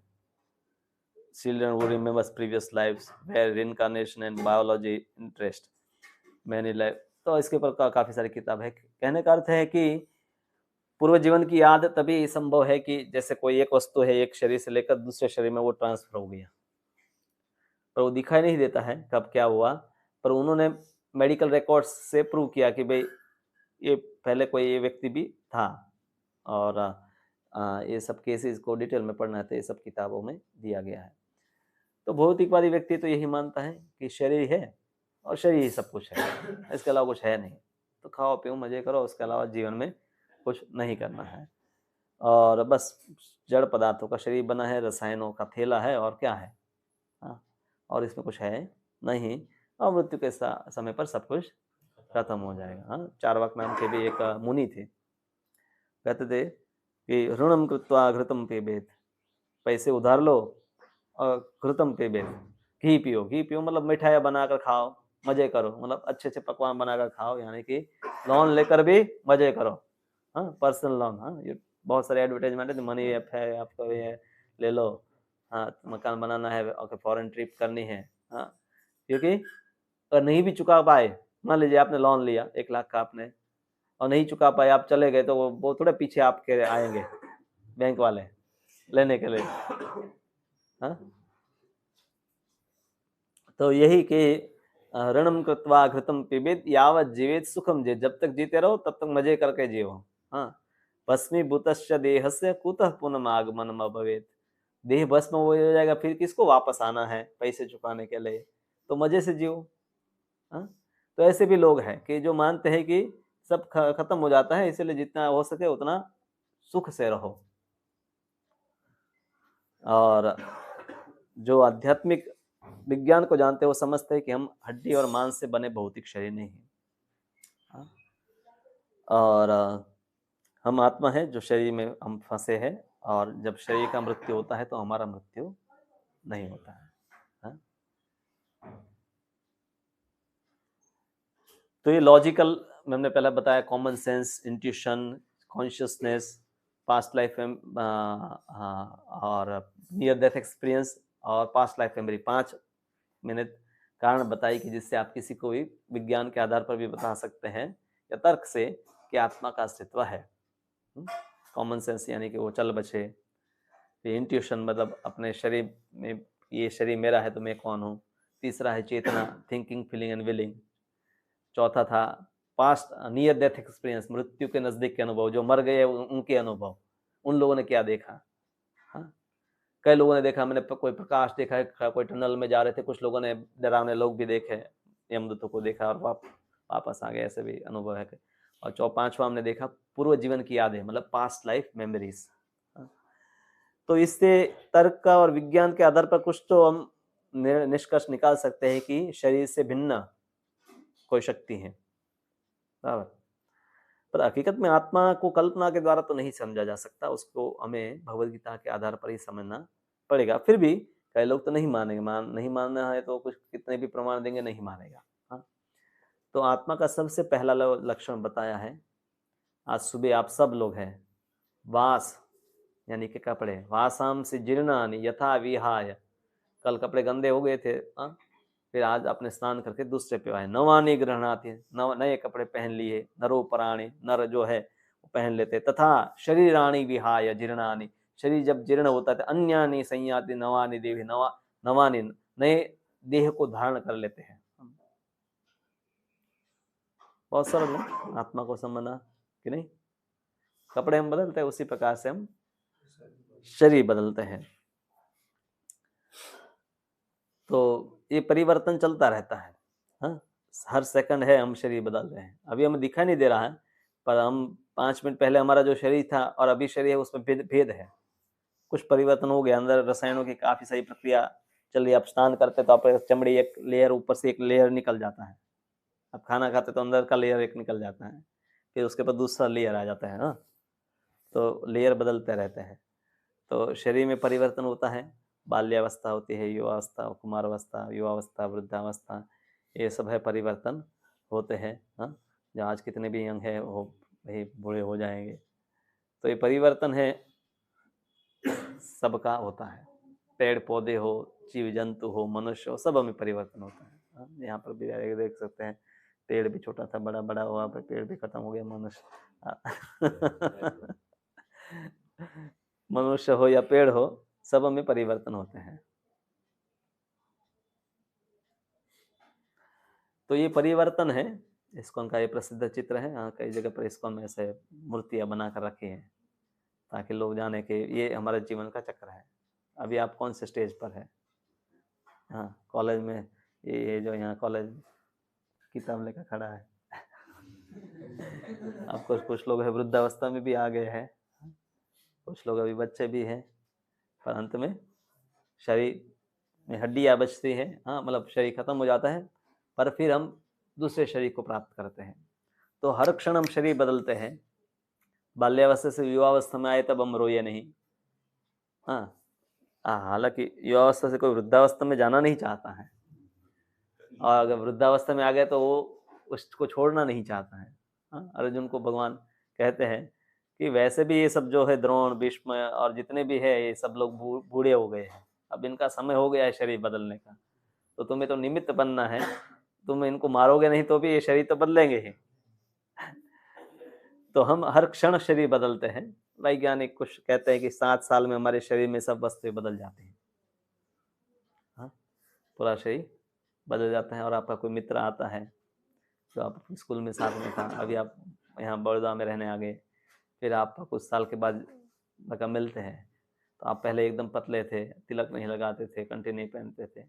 children who remembers previous lives where reincarnation and biology interest many life। तो इसके ऊपर काफ़ी सारी किताब है। कहने का अर्थ है कि पूर्व जीवन की याद तभी संभव है कि जैसे कोई एक वस्तु है, एक शरीर से लेकर दूसरे शरीर में वो ट्रांसफर हो गया, पर वो दिखाई नहीं देता है कब क्या हुआ, पर उन्होंने मेडिकल रिकॉर्ड्स से प्रूव किया कि भाई ये पहले कोई ये व्यक्ति भी था, और ये सब केसेस को डिटेल में पढ़ना है तो ये सब किताबों में दिया गया है। तो भौतिकवादी व्यक्ति तो यही मानता है कि शरीर है और शरीर ही सब कुछ है, इसके अलावा कुछ है नहीं, तो खाओ पियो मजे करो, उसके अलावा जीवन में कुछ नहीं करना है, और बस जड़ पदार्थों का शरीर बना है, रसायनों का थैला है, और क्या है, हाँ, और इसमें कुछ है नहीं, और मृत्यु के समय पर सब कुछ खत्म हो जाएगा। हाँ, चार्वाक नाम के भी एक मुनि थे, कहते थे कि ऋणम कृत्वा घृतम पिबेत, पैसे उधार लो और घृतम पिबेत, घी पियो मतलब मिठाइयाँ बनाकर खाओ, मजे करो, मतलब अच्छे अच्छे पकवान बनाकर खाओ, यानी कि लोन लेकर भी मजे करो। हाँ, पर्सनल लोन, हाँ, ये बहुत सारे एडवर्टाइजमेंट है, मनी ऐप है, आपको ये ले लो, हाँ, मकान बनाना है और फॉरेन ट्रिप करनी है, हाँ, क्योंकि अगर नहीं भी चुका पाए, मान लीजिए आपने लोन लिया 1 लाख का आपने, और नहीं चुका पाए, आप चले गए, तो वो थोड़े पीछे आपके आएंगे बैंक वाले लेने के लिए, हाँ। तो यही कि ऋणम कृत्वा घृतम पिबेत यावत जीवेत सुखम जे, जब तक जीते रहो तब तक मजे करके जियो। हाँ, भस्मीभूतस्य देहस्य कुतः पुनः आगमनम भवेत, देह भस्म हो जाएगा, फिर किसको वापस आना है पैसे चुकाने के लिए, तो मजे से जियो। हाँ, तो ऐसे भी लोग हैं कि जो मानते हैं कि सब खत्म हो जाता है, इसलिए जितना हो सके उतना सुख से रहो, और जो आध्यात्मिक विज्ञान को जानते हैं वो समझते हैं कि हम हड्डी और मांस से बने भौतिक शरीर नहीं हैं, हाँ? और हम आत्मा है जो शरीर में हम फंसे हैं, और जब शरीर का मृत्यु होता है तो हमारा मृत्यु नहीं होता है, हाँ? तो ये लॉजिकल, मैंने पहले बताया, common sense, intuition, consciousness, past life और नियर डेथ एक्सपीरियंस और पास्ट लाइफ मेमोरी, 5 मैंने कारण बताई कि जिससे आप किसी को भी विज्ञान के आधार पर भी बता सकते हैं या तर्क से कि आत्मा का अस्तित्व है। कॉमन सेंस यानी कि वो चल बचे, इंट्यूशन मतलब अपने शरीर में, ये शरीर मेरा है तो मैं कौन हूँ। तीसरा है चेतना, थिंकिंग, फीलिंग एंड विलिंग। चौथा था पास्ट नियर डेथ एक्सपीरियंस, मृत्यु के नज़दीक के अनुभव, जो मर गए उनके अनुभव, उन लोगों ने क्या देखा। हाँ, कई लोगों ने देखा, मैंने कोई प्रकाश देखा है, कोई टनल में जा रहे थे, कुछ लोगों ने डरावने लोग भी देखे, यमदूतों को देखा और वापस आ गए, ऐसे भी अनुभव है। और पांचवा हमने देखा पूर्व जीवन की यादें, मतलब पास्ट लाइफ मेमोरीज। तो इससे तर्क का और विज्ञान के आधार पर कुछ तो हम निष्कर्ष निकाल सकते हैं कि शरीर से भिन्न कोई शक्ति है, बराबर। पर हकीकत में आत्मा को कल्पना के द्वारा तो नहीं समझा जा सकता, उसको हमें भगवद गीता के आधार पर ही समझना पड़ेगा। फिर भी कई लोग तो नहीं मानेंगे, नहीं मानना है तो कुछ कितने भी प्रमाण देंगे नहीं मानेगा। हाँ, तो आत्मा का सबसे पहला लक्षण बताया है, आज सुबह आप सब लोग हैं, वास यानी कि कपड़े, वासाम से जीर्णानि यथा विहाय, कल कपड़े गंदे हो गए थे, फिर आज अपने स्नान करके दूसरे पे आए, नवानी ग्रहणाति, नए कपड़े पहन लिए, नरोपराणी, नर जो है वो पहन लेते, तथा शरीराणी विहाय जीर्णानि, शरीर जब जीर्ण होता है, अन्यानि संयाति नवानि देवी, नवानि नए देह को धारण कर लेते हैं। बहुत सरल है आत्मा को समझना, कि नहीं? कपड़े हम बदलते हैं, उसी प्रकार से हम शरीर बदलते हैं। तो ये परिवर्तन चलता रहता है, हाँ, हर सेकंड है हम शरीर बदल रहे हैं। अभी हमें दिखाई नहीं दे रहा है, पर हम 5 मिनट पहले हमारा जो शरीर था और अभी शरीर है उसमें भेद है, कुछ परिवर्तन हो गया, अंदर रसायनों की काफ़ी सारी प्रक्रिया चलिए आप स्नान करते तो आप चमड़ी एक लेयर ऊपर से एक लेयर निकल जाता है, आप खाना खाते तो अंदर का लेयर एक निकल जाता है, फिर उसके बाद दूसरा लेयर आ जाता है ना, तो लेयर बदलते रहते हैं। तो शरीर में परिवर्तन होता है, बाल्यावस्था होती है, युवावस्था, कुमारावस्था, युवावस्था, वृद्धावस्था, ये सब है परिवर्तन होते हैं। हाँ, जो आज कितने भी यंग है वो भाई बूढ़े हो जाएंगे, तो ये परिवर्तन है सबका होता है, पेड़ पौधे हो, जीव जंतु हो, मनुष्य हो, सब में परिवर्तन होता है। हाँ, यहाँ पर भी देख सकते हैं, पेड़ भी छोटा था बड़ा बड़ा हुआ, पेड़ भी खत्म हो गया, मनुष्य मनुष्य हो या पेड़ हो, सब में परिवर्तन होते हैं। तो ये परिवर्तन है, इस्कॉन का ये प्रसिद्ध चित्र है। हाँ, कई जगह पर इस्कॉन में ऐसे मूर्तियां बना कर रखी हैं ताकि लोग जाने कि ये हमारे जीवन का चक्र है। अभी आप कौन से स्टेज पर है? हाँ, कॉलेज में ये जो यहाँ कॉलेज किताब लेकर खड़ा है अब कुछ लोग है वृद्धावस्था में भी आ गए हैं, कुछ लोग अभी बच्चे भी हैं, पर अंत में शरीर में हड्डियाँ बचती हैं। हाँ, मतलब शरीर खत्म हो जाता है, पर फिर हम दूसरे शरीर को प्राप्त करते हैं। तो हर क्षण हम शरीर बदलते हैं। बाल्यावस्था से युवावस्था में आए तब हम रोए नहीं। हाँ, हालांकि युवावस्था से कोई वृद्धावस्था में जाना नहीं चाहता है, और अगर वृद्धावस्था में आ गए तो वो उसको छोड़ना नहीं चाहता है। हाँ, अर्जुन को भगवान कहते हैं कि वैसे भी ये सब जो है द्रोण, भीष्म और जितने भी है ये सब लोग बूढ़े हो गए हैं, अब इनका समय हो गया है शरीर बदलने का, तो तुम्हें तो निमित्त बनना है, तुम इनको मारोगे नहीं तो भी ये शरीर तो बदलेंगे ही। तो हम हर क्षण शरीर बदलते हैं। वैज्ञानिक कुछ कहते हैं कि 7 साल में हमारे शरीर में सब वस्तुएं बदल जाती हैं। हाँ, पूरा शरीर बदल जाता है। और आपका कोई मित्र आता है जो आप स्कूल में साथ में था, अभी आप यहाँ बड़ौदा में रहने आ गए, फिर आप कुछ साल के बाद लगा मिलते हैं, तो आप पहले एकदम पतले थे, तिलक नहीं लगाते थे, कंठी नहीं पहनते थे,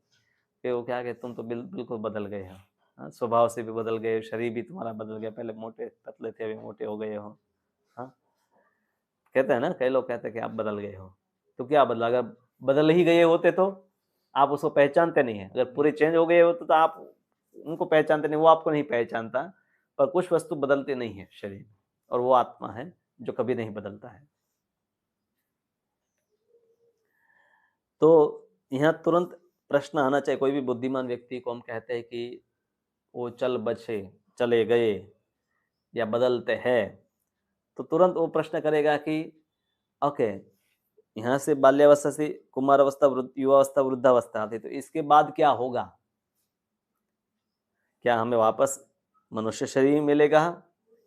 फिर वो क्या कि तुम तो बिल्कुल बदल गए हो। हाँ, स्वभाव से भी बदल गए, शरीर भी तुम्हारा बदल गया, पहले मोटे पतले थे अभी मोटे हो गए हो। हाँ, कहते हैं ना, कई लोग कहते हैं कि आप बदल गए हो, तो क्या बदला? अगर बदल ही गए होते तो आप उसको पहचानते नहीं है। अगर पूरे चेंज हो गए होते तो आप उनको पहचानते नहीं, वो आपको नहीं पहचानता। पर कुछ वस्तु बदलती नहीं है शरीर, और वो आत्मा है जो कभी नहीं बदलता है। तो यहाँ तुरंत प्रश्न आना चाहिए, कोई भी बुद्धिमान व्यक्ति को हम कहते हैं कि वो चल बचे, चले गए या बदलते हैं, तो तुरंत वो प्रश्न करेगा कि ओके, यहाँ से बाल्यावस्था से कुमारावस्था, युवावस्था, वृद्धावस्था आती, तो इसके बाद क्या होगा? क्या हमें वापस मनुष्य शरीर मिलेगा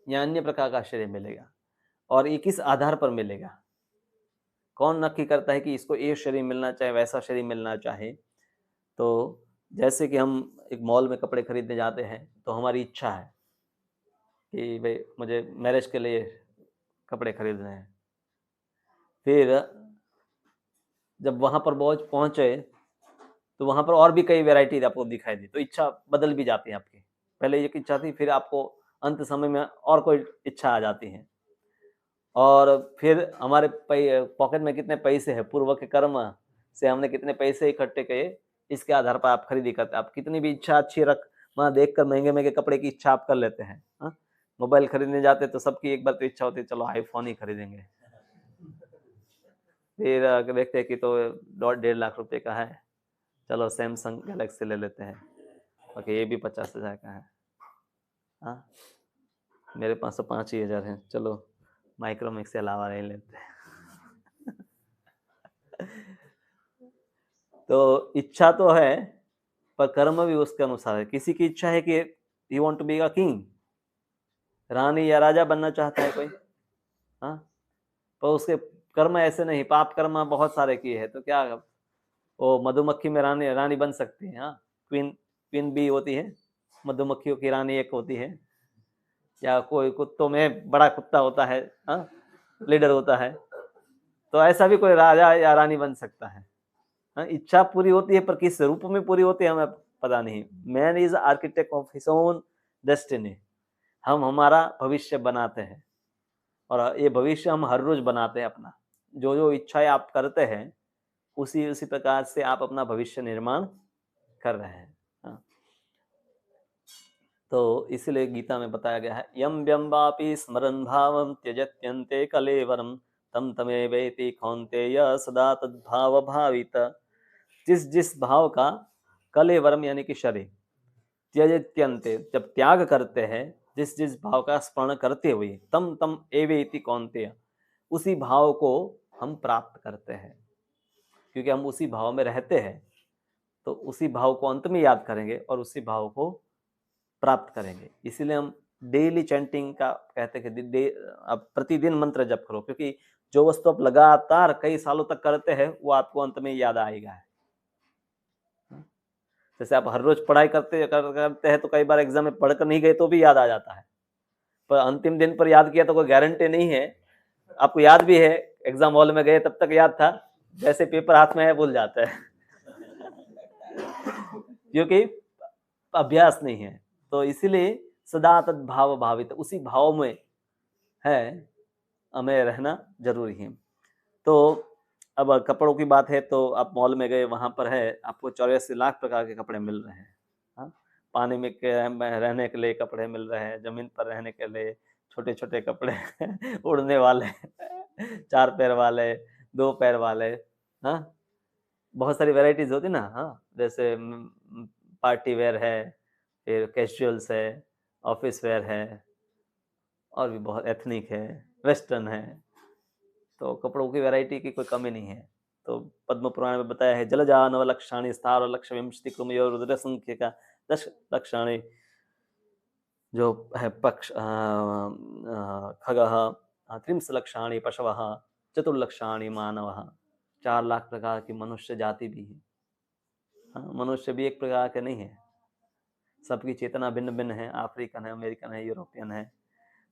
या अन्य प्रकार का शरीर मिलेगा? और ये किस आधार पर मिलेगा? कौन नक्की करता है कि इसको ये शरीर मिलना चाहे, वैसा शरीर मिलना चाहे? तो जैसे कि हम एक मॉल में कपड़े खरीदने जाते हैं, तो हमारी इच्छा है कि भाई मुझे मैरिज के लिए कपड़े खरीदने हैं। फिर जब वहाँ पर पहुँचे तो वहाँ पर और भी कई वैरायटी आपको दिखाई दी, तो इच्छा बदल भी जाती है आपकी। पहले एक इच्छा थी, फिर आपको अंत समय में और कोई इच्छा आ जाती है। और फिर हमारे पॉकेट में कितने पैसे हैं, पूर्व के कर्म से हमने कितने पैसे इकट्ठे किए, इसके आधार पर आप खरीदी करते हैं। आप कितनी भी इच्छा अच्छी रख, वहाँ देखकर महंगे कपड़े की इच्छा आप कर लेते हैं। हाँ, मोबाइल खरीदने जाते तो सबकी एक बार तो इच्छा होती है चलो आईफोन ही खरीदेंगे। फिर देखते हैं कि तो 1.5 लाख रुपए का है, चलो सैमसंग गैलेक्सी ले लेते हैं, बाकी ये भी 50,000 का है। हाँ, मेरे पास तो 5,000 है, चलो माइक्रोमैक्स से अलावा ले लेते हैं। तो इच्छा तो है, पर कर्म भी उसके अनुसार है। किसी की इच्छा है कि you want to be a king, रानी या राजा बनना चाहता है कोई। हाँ, पर उसके कर्म ऐसे नहीं, पाप कर्म बहुत सारे किए हैं, तो क्या वो मधुमक्खी में रानी बन सकती है? हाँ, क्वीन बी होती है, मधुमक्खियों की रानी एक होती है, या कोई कुत्तों में बड़ा कुत्ता होता है, हाँ, लीडर होता है, तो ऐसा भी कोई राजा या रानी बन सकता है। हाँ, इच्छा पूरी होती है, पर किस रूप में पूरी होती है हमें पता नहीं। Man is architect of his own destiny. हम हमारा भविष्य बनाते हैं, और ये भविष्य हम हर रोज बनाते हैं अपना। जो जो इच्छाएं आप करते हैं उसी उसी प्रकार से आप अपना भविष्य निर्माण कर रहे हैं। हाँ। तो इसलिए गीता में बताया गया है, यम व्यम वापि स्मरन् भावं त्यजत्यन्ते कलेवरम तम तमेवेति कौन्तेय सदा तद्भाव भावित। जिस जिस भाव का कलेवरम यानी कि शरीर, त्यजत्यन्ते जब त्याग करते हैं, जिस जिस भाव का स्मरण करते हुए, तम तम एवेति कौन्तेय उसी भाव को हम प्राप्त करते हैं, क्योंकि हम उसी भाव में रहते हैं। तो उसी भाव को अंत में याद करेंगे और उसी भाव को प्राप्त करेंगे। इसीलिए हम डेली चैंटिंग का कहते हैं कि आप प्रतिदिन मंत्र जप करो, क्योंकि जो वस्तु आप लगातार कई सालों तक करते हैं वो आपको अंत में याद आएगा। जैसे आप हर रोज पढ़ाई करते हैं तो कई बार एग्जाम में पढ़कर नहीं गए तो भी याद आ जाता है, पर अंतिम दिन पर याद किया तो कोई गारंटी नहीं है आपको याद भी है। एग्जाम हॉल में गए तब तक याद था, जैसे पेपर हाथ में है भूल जाता है क्योंकि अभ्यास नहीं है। तो इसीलिए सदा तद्भाव भावित, उसी भाव में है हमें रहना जरूरी है। तो अब कपड़ों की बात है तो आप मॉल में गए, वहां पर है आपको 84 लाख प्रकार के कपड़े मिल रहे हैं। हाँ? पानी में रहने के लिए कपड़े मिल रहे हैं, जमीन पर रहने के लिए छोटे छोटे कपड़े उड़ने वाले 4 पैर वाले, 2 पैर वाले। हाँ, बहुत सारी वैरायटीज होती ना। हाँ, जैसे पार्टी वेयर है, फिर कैजुअल्स है, ऑफिस वेयर है, और भी बहुत एथनिक है, वेस्टर्न है। तो कपड़ों की वैरायटी की कोई कमी नहीं है। तो पद्म पुराण में बताया है, जलजा नव लक्षाणी स्थावर लक्ष विंशति कुमयो रुद्र संख्य का 10 लक्षाणी जो है पक्ष खगः, 30 लक्षाणी पशवः, 4 लक्षाणी मानवः। 4 लाख प्रकार की मनुष्य जाति भी है। हाँ, मनुष्य भी एक प्रकार के नहीं है, सबकी चेतना भिन्न भिन्न है। अफ्रीकन है, अमेरिकन है, यूरोपियन है,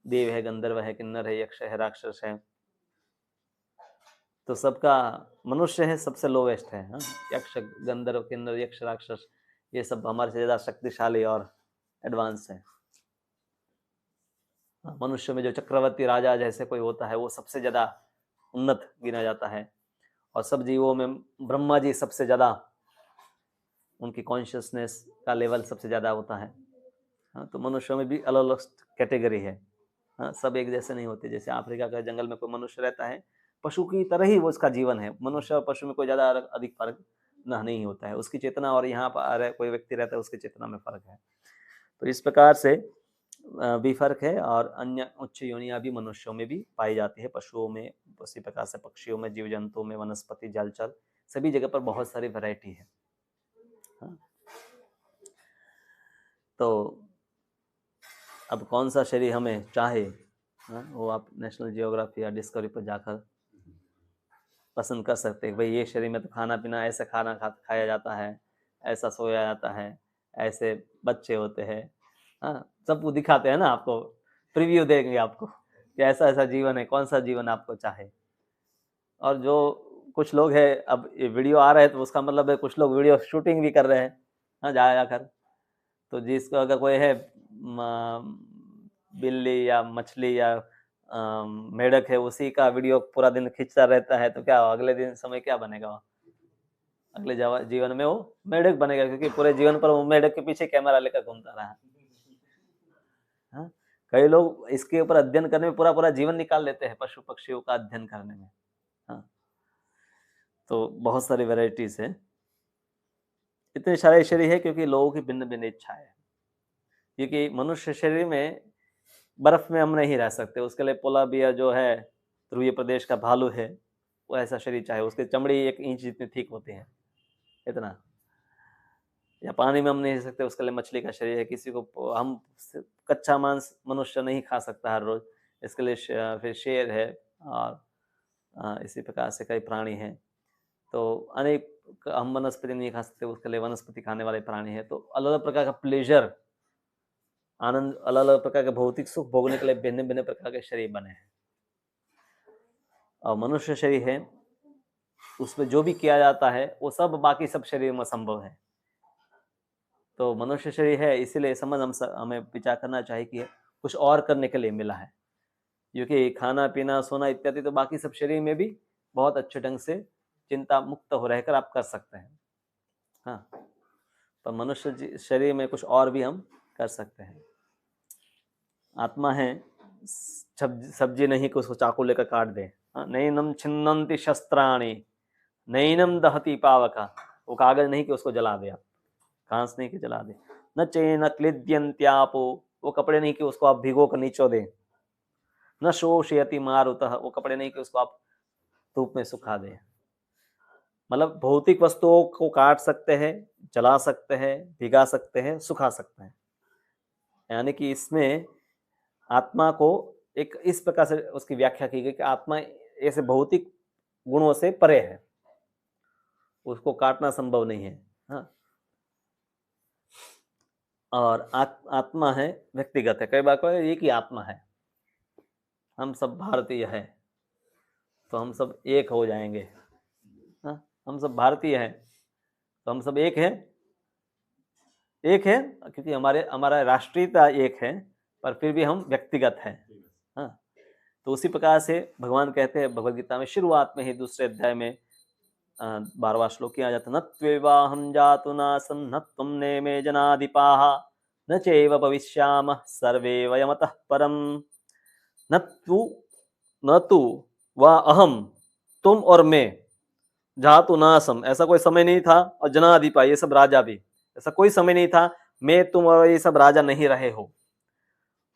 देव है, गंधर्व है, किन्नर है, यक्ष है, राक्षस है। तो सबका मनुष्य है सबसे लोवेस्ट है। हाँ, यक्ष, गंधर्व, किन्नर, यक्ष, राक्षस ये सब हमारे से ज्यादा शक्तिशाली और एडवांस है। मनुष्य में जो चक्रवर्ती राजा जैसे कोई होता है वो सबसे ज्यादा उन्नत गिना जाता है, और सब जीवों में ब्रह्मा जी सबसे ज्यादा, उनकी कॉन्शियसनेस का लेवल सबसे ज्यादा होता है। हाँ, तो मनुष्यों में भी अलग अलग कैटेगरी है। हाँ, सब एक जैसे नहीं होते। जैसे अफ्रीका के जंगल में कोई मनुष्य रहता है, पशु की तरह ही वो उसका जीवन है। मनुष्य और पशु में कोई ज्यादा अधिक फर्क नहीं होता है, उसकी चेतना और यहाँ पर कोई व्यक्ति रहता है उसकी चेतना में फर्क है। तो इस प्रकार से भी फर्क है, और अन्य उच्च योनियां भी मनुष्यों में भी पाई जाती है, पशुओं में, उसी प्रकार से पक्षियों में, जीव जंतुओं में, वनस्पति, जलचर, सभी जगह पर बहुत सारी वैरायटी है। हाँ? तो अब कौन सा शरीर हमें चाहे, हाँ, वो आप नेशनल जियोग्राफी या डिस्कवरी पर जाकर पसंद कर सकते हैं। भाई ये शरीर में तो खाना पीना ऐसा खाया जाता है, ऐसा सोया जाता है, ऐसे बच्चे होते हैं। हाँ, सब वो दिखाते हैं ना, आपको प्रीव्यू देंगे आपको कि ऐसा ऐसा जीवन है, कौन सा जीवन आपको चाहे। और जो कुछ लोग हैं, अब ये वीडियो आ रहा है तो उसका मतलब है कुछ लोग वीडियो शूटिंग भी कर रहे हैं। हाँ, जाकर तो जिसको अगर कोई है बिल्ली या मछली या मेढक है, उसी का वीडियो पूरा दिन खींचता रहता है, तो क्या अगले दिन समय क्या बनेगा? अगले जीवन में वो मेढक बनेगा, क्योंकि पूरे जीवन पर वो मेढक के पीछे कैमरा लेकर घूमता रहा। हाँ? कई लोग इसके ऊपर अध्ययन करने में पूरा पूरा जीवन निकाल लेते हैं, पशु पक्षियों का अध्ययन करने में। हाँ, तो बहुत सारी वैरायटीज है। इतने सारे शरीर है क्योंकि लोगों की भिन्न भिन्न इच्छा है। क्योंकि मनुष्य शरीर में बर्फ में हम नहीं रह सकते, उसके लिए पोला बियर जो है, ध्रुवीय प्रदेश का भालू है, वो ऐसा शरीर चाहे। उसकी चमड़ी 1 इंच जितनी थिक होती है, इतना। या पानी में हम नहीं रह सकते, उसके लिए मछली का शरीर है। किसी को हम कच्चा मांस मनुष्य नहीं खा सकता हर रोज, इसके लिए फिर शेर है, और इसी प्रकार से कई प्राणी हैं। तो अनेक हम वनस्पति नहीं खा सकते, उसके लिए वनस्पति खाने वाले प्राणी हैं। तो अलग अलग प्रकार का प्लेजर, आनंद, अलग अलग प्रकार के भौतिक सुख भोगने के लिए भिन्न भिन्न प्रकार के शरीर बने हैं। और मनुष्य शरीर है, उसमें जो भी किया जाता है वो सब बाकी सब शरीर में संभव है। तो मनुष्य शरीर है, इसीलिए हमें विचार करना चाहिए कि कुछ और करने के लिए मिला है, क्योंकि खाना पीना सोना इत्यादि तो बाकी सब शरीर में भी बहुत अच्छे ढंग से चिंता मुक्त हो रहकर आप कर सकते हैं। हाँ, पर मनुष्य शरीर में कुछ और भी हम कर सकते हैं। आत्मा है, सब्जी नहीं कि उसको चाकू लेकर काट दे। नैनम छिन्नन्ति शस्त्राणि नैनम दहति पावका, वो कागज नहीं कि उसको जला दे, आप घास नहीं कि जला दे। न चेन क्लिद्यन्त्यापो, वो कपड़े नहीं कि उसको आप भिगो कर नीचो दे। न शोषयति मारुतः, वो कपड़े नहीं कि उसको आप धूप में सुखा दे। मतलब भौतिक वस्तुओं को काट सकते हैं, जला सकते हैं, भिगा सकते हैं, सुखा सकते हैं। यानी कि इसमें आत्मा को एक इस प्रकार से उसकी व्याख्या की गई कि आत्मा ऐसे भौतिक गुणों से परे है, उसको काटना संभव नहीं है। हाँ, और आत्मा है व्यक्तिगत है। कई बार को एक ही आत्मा है, हम सब भारतीय है तो हम सब एक हो जाएंगे। हाँ, हम सब भारतीय हैं तो हम सब एक हैं, क्योंकि हमारा राष्ट्रीयता एक है, पर फिर भी हम व्यक्तिगत हैं। हाँ, तो उसी प्रकार से भगवान कहते हैं भगवद गीता में शुरुआत में ही दूसरे अध्याय में 12वां श्लोक किया जाता है, न त्वेवाहं जातु नासं न त्वं नेमे जनाधिपाः न चैव भविष्यामः सर्वे वयमतः परम्। न तू व अहम, तुम और मैं, जातु नासम, ऐसा कोई समय नहीं था, और जनाधिपा, ये सब राजा भी, ऐसा कोई समय नहीं था, मैं तुम और ये सब राजा नहीं रहे हो।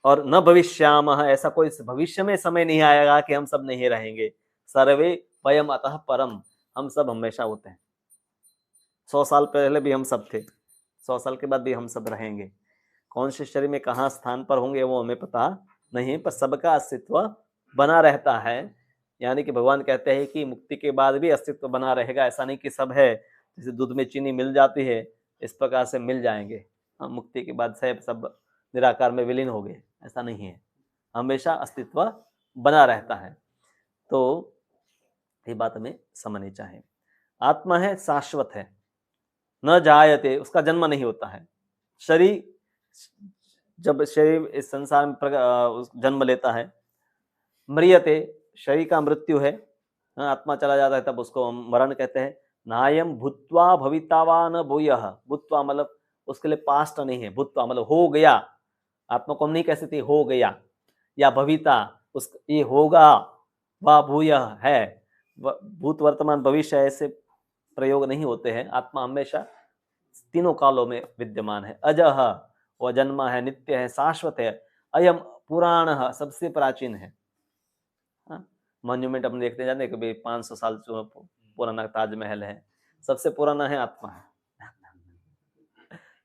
और न भविष्यामः, ऐसा कोई भविष्य में समय नहीं आएगा कि हम सब नहीं रहेंगे। सर्वे वयम अतः परम, हम सब हमेशा होते हैं। 100 साल पहले भी हम सब थे, 100 साल के बाद भी हम सब रहेंगे। कौन से शरीर में कहाँ स्थान पर होंगे वो हमें पता नहीं, पर सबका अस्तित्व बना रहता है। यानी कि भगवान कहते हैं कि मुक्ति के बाद भी अस्तित्व बना रहेगा। ऐसा नहीं कि सब है, जैसे दूध में चीनी मिल जाती है इस प्रकार से मिल जाएंगे, मुक्ति के बाद सब निराकार में विलीन हो गए, ऐसा नहीं है। हमेशा अस्तित्व बना रहता है। तो ये बात हमें समझनी चाहिए। आत्मा है, शाश्वत है, न जायते, उसका जन्म नहीं होता है। शरीर, जब शरीर इस संसार में जन्म लेता है, म्रियते, शरीर का मृत्यु है, आत्मा चला जाता है, तब उसको हम मरण कहते हैं। नायम भूत्वा भविता वा न भूयः, भूत्वा मतलब उसके लिए पास्ट नहीं है, भूत्वा मतलब हो गया। आत्मा को हम नहीं कह सकते हो गया, या भविता उस ये होगा, वा भूयः है, भूत वर्तमान भविष्य ऐसे प्रयोग नहीं होते हैं। आत्मा हमेशा तीनों कालों में विद्यमान है। अजह, वो जन्मा है, नित्य है, शाश्वत है। अयम पुराण, सबसे प्राचीन है। मॉन्यूमेंट हम देखते जाते हैं कि 500 साल पुराना ताजमहल है, सबसे पुराना है आत्मा है।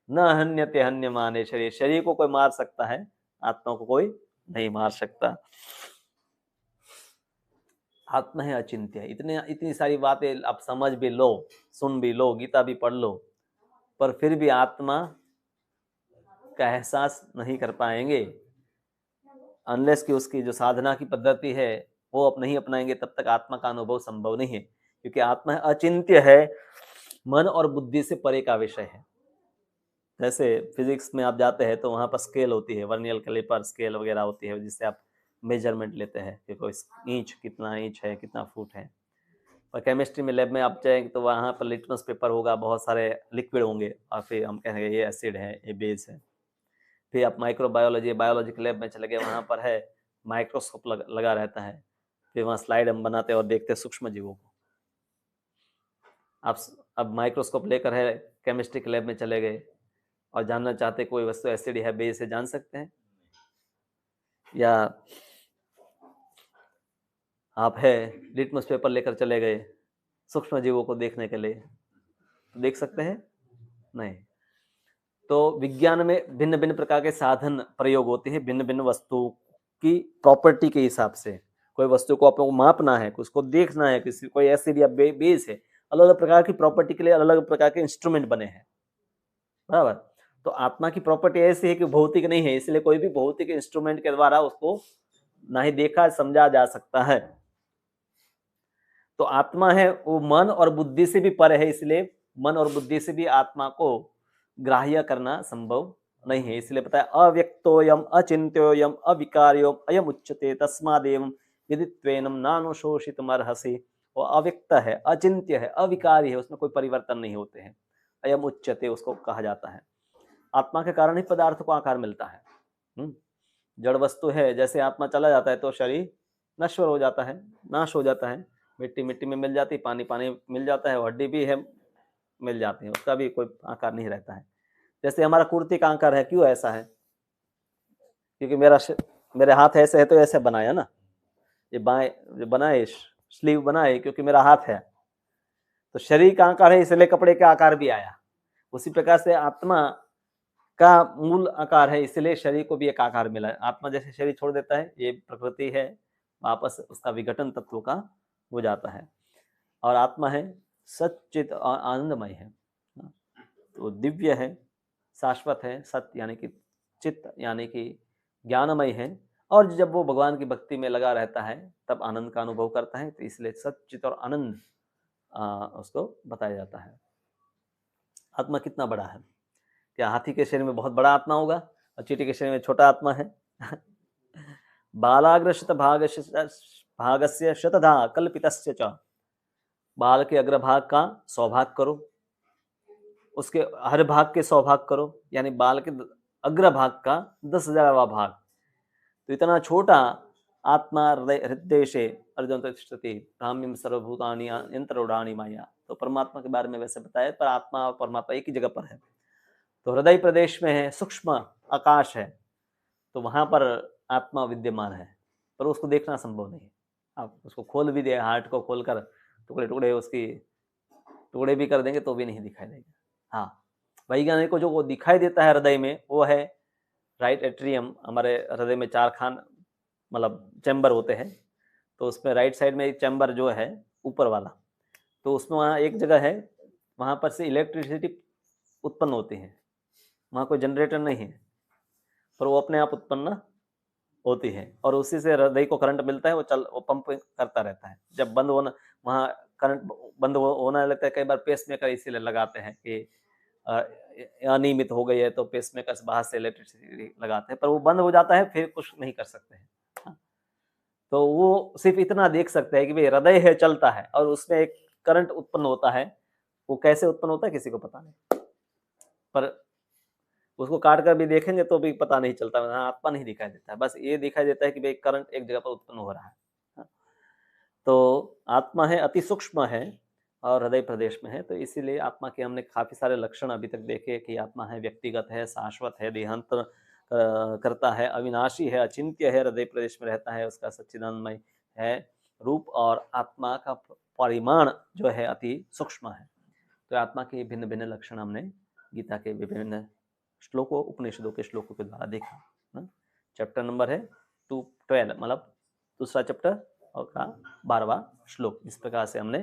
न हन्यते हन्यमाने शरीर, शरीर को कोई मार सकता है, आत्मा को कोई नहीं मार सकता। आत्मा है अचिंत्य। इतनी सारी बातें आप समझ भी लो, सुन भी लो, गीता भी पढ़ लो, पर फिर भी आत्मा का एहसास नहीं कर पाएंगे अनलेस कि उसकी जो साधना की पद्धति है वो आप नहीं अपनाएंगे, तब तक आत्मा का अनुभव संभव नहीं है। क्योंकि आत्मा अचिंत्य है, मन और बुद्धि से परे का विषय है। जैसे फिजिक्स में आप जाते हैं तो वहाँ पर स्केल होती है, वर्नियर कैलिपर स्केल वगैरह होती है, जिससे आप मेजरमेंट लेते हैं कि कोई इंच, कितना इंच है, कितना फुट है। और केमिस्ट्री में लैब में आप जाएंगे तो वहाँ पर लिटमस पेपर होगा, बहुत सारे लिक्विड होंगे, और फिर हम कहेंगे ये एसिड है, ये बेस है। फिर आप माइक्रोबायोलॉजी, बायोलॉजी के लैब में चले गए, वहाँ पर है माइक्रोस्कोप लगा रहता है, फिर वहाँ स्लाइड हम बनाते हैं और देखते हैं सूक्ष्म जीवों को। आप अब माइक्रोस्कोप लेकर है केमिस्ट्री के लैब में चले गए और जानना चाहते कोई वस्तु एसिड है, बेस है, जान सकते हैं? या आप है लिटमस पेपर लेकर चले गए सूक्ष्म जीवों को देखने के लिए, तो देख सकते हैं? नहीं। तो विज्ञान में भिन्न भिन्न प्रकार के साधन प्रयोग होते हैं, भिन्न भिन्न वस्तुओं की प्रॉपर्टी के हिसाब से। कोई वस्तु को आपको मापना है, उसको देखना है, किसी कोई एसिड या बेस है, अलग अलग प्रकार की प्रॉपर्टी के लिए अलग अलग प्रकार के इंस्ट्रूमेंट बने हैं, बराबर। तो आत्मा की प्रॉपर्टी ऐसी है कि भौतिक नहीं है, इसलिए कोई भी भौतिक इंस्ट्रूमेंट के द्वारा उसको ना ही देखा समझा जा सकता है। तो आत्मा है वो मन और बुद्धि से भी परे है, इसलिए मन और बुद्धि से भी आत्मा को ग्राह्य करना संभव नहीं है। इसलिए पता है अव्यक्तोयम अचिंत्योयम अविकार्योम अयम उच्यते तस्मादेवं विदित्वेनं नानुशोषितुमर्हसि वो अव्यक्त है, अचिंत्य है, अविकारी है, उसमें कोई परिवर्तन नहीं होते हैं। अयम उच्यते उसको कहा जाता है। आत्मा के कारण ही पदार्थ को आकार मिलता है। जड़ वस्तु है, जैसे आत्मा चला जाता है तो शरीर नश्वर हो जाता है, नाश हो जाता है। मिट्टी मिट्टी में मिल जाती, पानी पानी मिल जाता है, हड्डी भी है मिल जाती है, उसका भी कोई आकार नहीं रहता है। जैसे हमारा कुर्ती का आकार है, क्यों ऐसा है? क्योंकि मेरे हाथ ऐसे है तो ऐसे बनाया ना, ये बाएं जो बनाए स्लीव बनाए क्योंकि मेरा हाथ है, तो शरीर का आकार है इसलिए कपड़े का आकार भी आया। उसी प्रकार से आत्मा का मूल आकार है इसलिए शरीर को भी एक आकार मिला है। आत्मा जैसे शरीर छोड़ देता है, ये प्रकृति है, वापस उसका विघटन तत्व का हो जाता है। और आत्मा है सच्चित और आनंदमय है, तो दिव्य है, शाश्वत है, सत्य यानी कि चित्त यानी कि ज्ञानमय है। और जब वो भगवान की भक्ति में लगा रहता है तब आनंद का अनुभव करता है, तो इसलिए सच्चित और आनंद उसको बताया जाता है। आत्मा कितना बड़ा है? क्या हाथी के शरीर में बहुत बड़ा आत्मा होगा और चींटी के शरीर में छोटा आत्मा है? बालाग्रशत भागस्य शतधा कल्पितस्य च, बाल के अग्रभाग का सौभाग करो, उसके हर भाग के सौभाग करो, यानी बाल के अग्रभाग का 10,000वां भाग। तो इतना छोटा आत्मा हृदय से अर्जुन तिष्ठति भ्राम्यम सर्वभूतानि यंत्रोडानि माया। तो परमात्मा के बारे में वैसे बताया, पर आत्मा और परमात्मा एक ही जगह पर है। तो हृदय प्रदेश में है, सूक्ष्म आकाश है, तो वहां पर आत्मा विद्यमान है, पर उसको देखना संभव नहीं है। आप उसको खोल भी दे, हार्ट को खोलकर टुकड़े टुकड़े उसकी टुकड़े भी कर देंगे तो भी नहीं दिखाई देगा। हाँ, वैज्ञानिक को जो वो दिखाई देता है हृदय में, वो है राइट एट्रियम। हमारे हृदय में 4 खान मतलब चैम्बर होते हैं, तो उसमें राइट साइड में एक चैम्बर जो है ऊपर वाला, तो उसमें वहाँ एक जगह है, वहाँ पर से इलेक्ट्रिसिटी उत्पन्न होती है। वहाँ कोई जनरेटर नहीं है, पर वो अपने आप उत्पन्न होती है और उसी से हृदय को करंट मिलता है, वो पंप करता रहता है। जब बंद होना, वहाँ करंट बंद होना लगता है, कई बार पेसमेकर इसीलिए लगाते हैं कि अनियमित हो गई है तो पेसमेकर से बाहर से इलेक्ट्रिसिटी लगाते हैं, पर वो बंद हो जाता है फिर कुछ नहीं कर सकते हैं। तो वो सिर्फ इतना देख सकते हैं कि भाई हृदय है, चलता है और उसमें एक करंट उत्पन्न होता है। वो कैसे उत्पन्न होता है किसी को पता नहीं, पर उसको काट कर भी देखेंगे तो भी पता नहीं चलता, आत्मा नहीं दिखाई देता है। बस ये दिखाई देता है कि भाई करंट एक जगह पर उत्पन्न हो रहा है। तो आत्मा है, अति सूक्ष्म है और हृदय प्रदेश में है। तो इसीलिए आत्मा के हमने काफी सारे लक्षण अभी तक देखे कि आत्मा है व्यक्तिगत है, शाश्वत है, देहांतर करता है, अविनाशी है, अचिंत्य है, हृदय प्रदेश में रहता है, उसका सच्चिदानंदमय है रूप, और आत्मा का परिमाण जो है अति सूक्ष्म है। तो आत्मा के भिन्न भिन्न लक्षण हमने गीता के विभिन्न श्लोकों, उपनिषदों के श्लोकों के द्वारा देखा। चैप्टर नंबर है 212, मतलब दूसरा चैप्टर और का 12वां श्लोक। इस प्रकार से हमने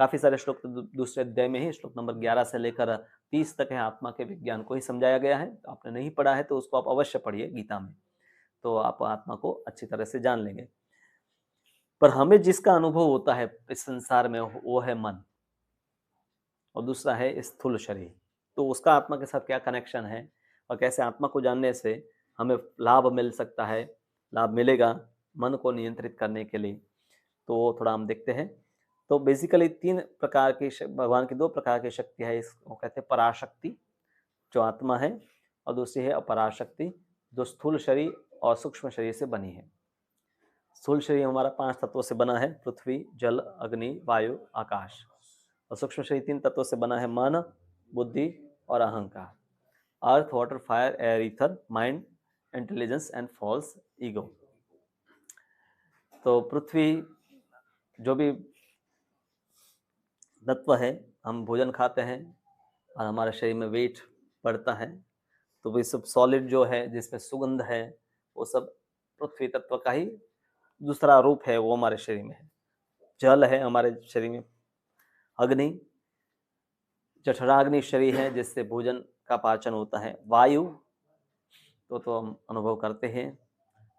काफी सारे श्लोक तो दूसरे अध्याय में ही श्लोक नंबर 11 से लेकर 30 तक है, आत्मा के विज्ञान को ही समझाया गया है। तो आपने नहीं पढ़ा है तो उसको आप अवश्य पढ़िए गीता में, तो आप आत्मा को अच्छी तरह से जान लेंगे। पर हमें जिसका अनुभव होता है इस संसार में वो है मन, और दूसरा है स्थूल शरीर। तो उसका आत्मा के साथ क्या कनेक्शन है और कैसे आत्मा को जानने से हमें लाभ मिल सकता है, लाभ मिलेगा मन को नियंत्रित करने के लिए, तो वो थोड़ा हम देखते हैं। तो बेसिकली 3 प्रकार की भगवान की 2 प्रकार की शक्ति है। इसको कहते हैं पराशक्ति जो आत्मा है, और दूसरी है अपराशक्ति जो स्थूल शरीर और सूक्ष्म शरीर से बनी है। स्थूल शरीर हमारा 5 तत्वों से बना है, पृथ्वी, जल, अग्नि, वायु, आकाश। और सूक्ष्म शरीर 3 तत्वों से बना है, मन, बुद्धि और अहंकार। Earth, water, fire, air, ether, mind, intelligence and false ego. तो पृथ्वी जो भी तत्व है, हम भोजन खाते हैं और हमारे शरीर में वेट बढ़ता है, तो वो सब सॉलिड जो है जिसमें सुगंध है, वो सब पृथ्वी तत्व का ही दूसरा रूप है, वो हमारे शरीर में है। जल है हमारे शरीर में, अग्नि जठराग्नि शरीर है जिससे भोजन का पाचन होता है, वायु तो हम अनुभव करते हैं,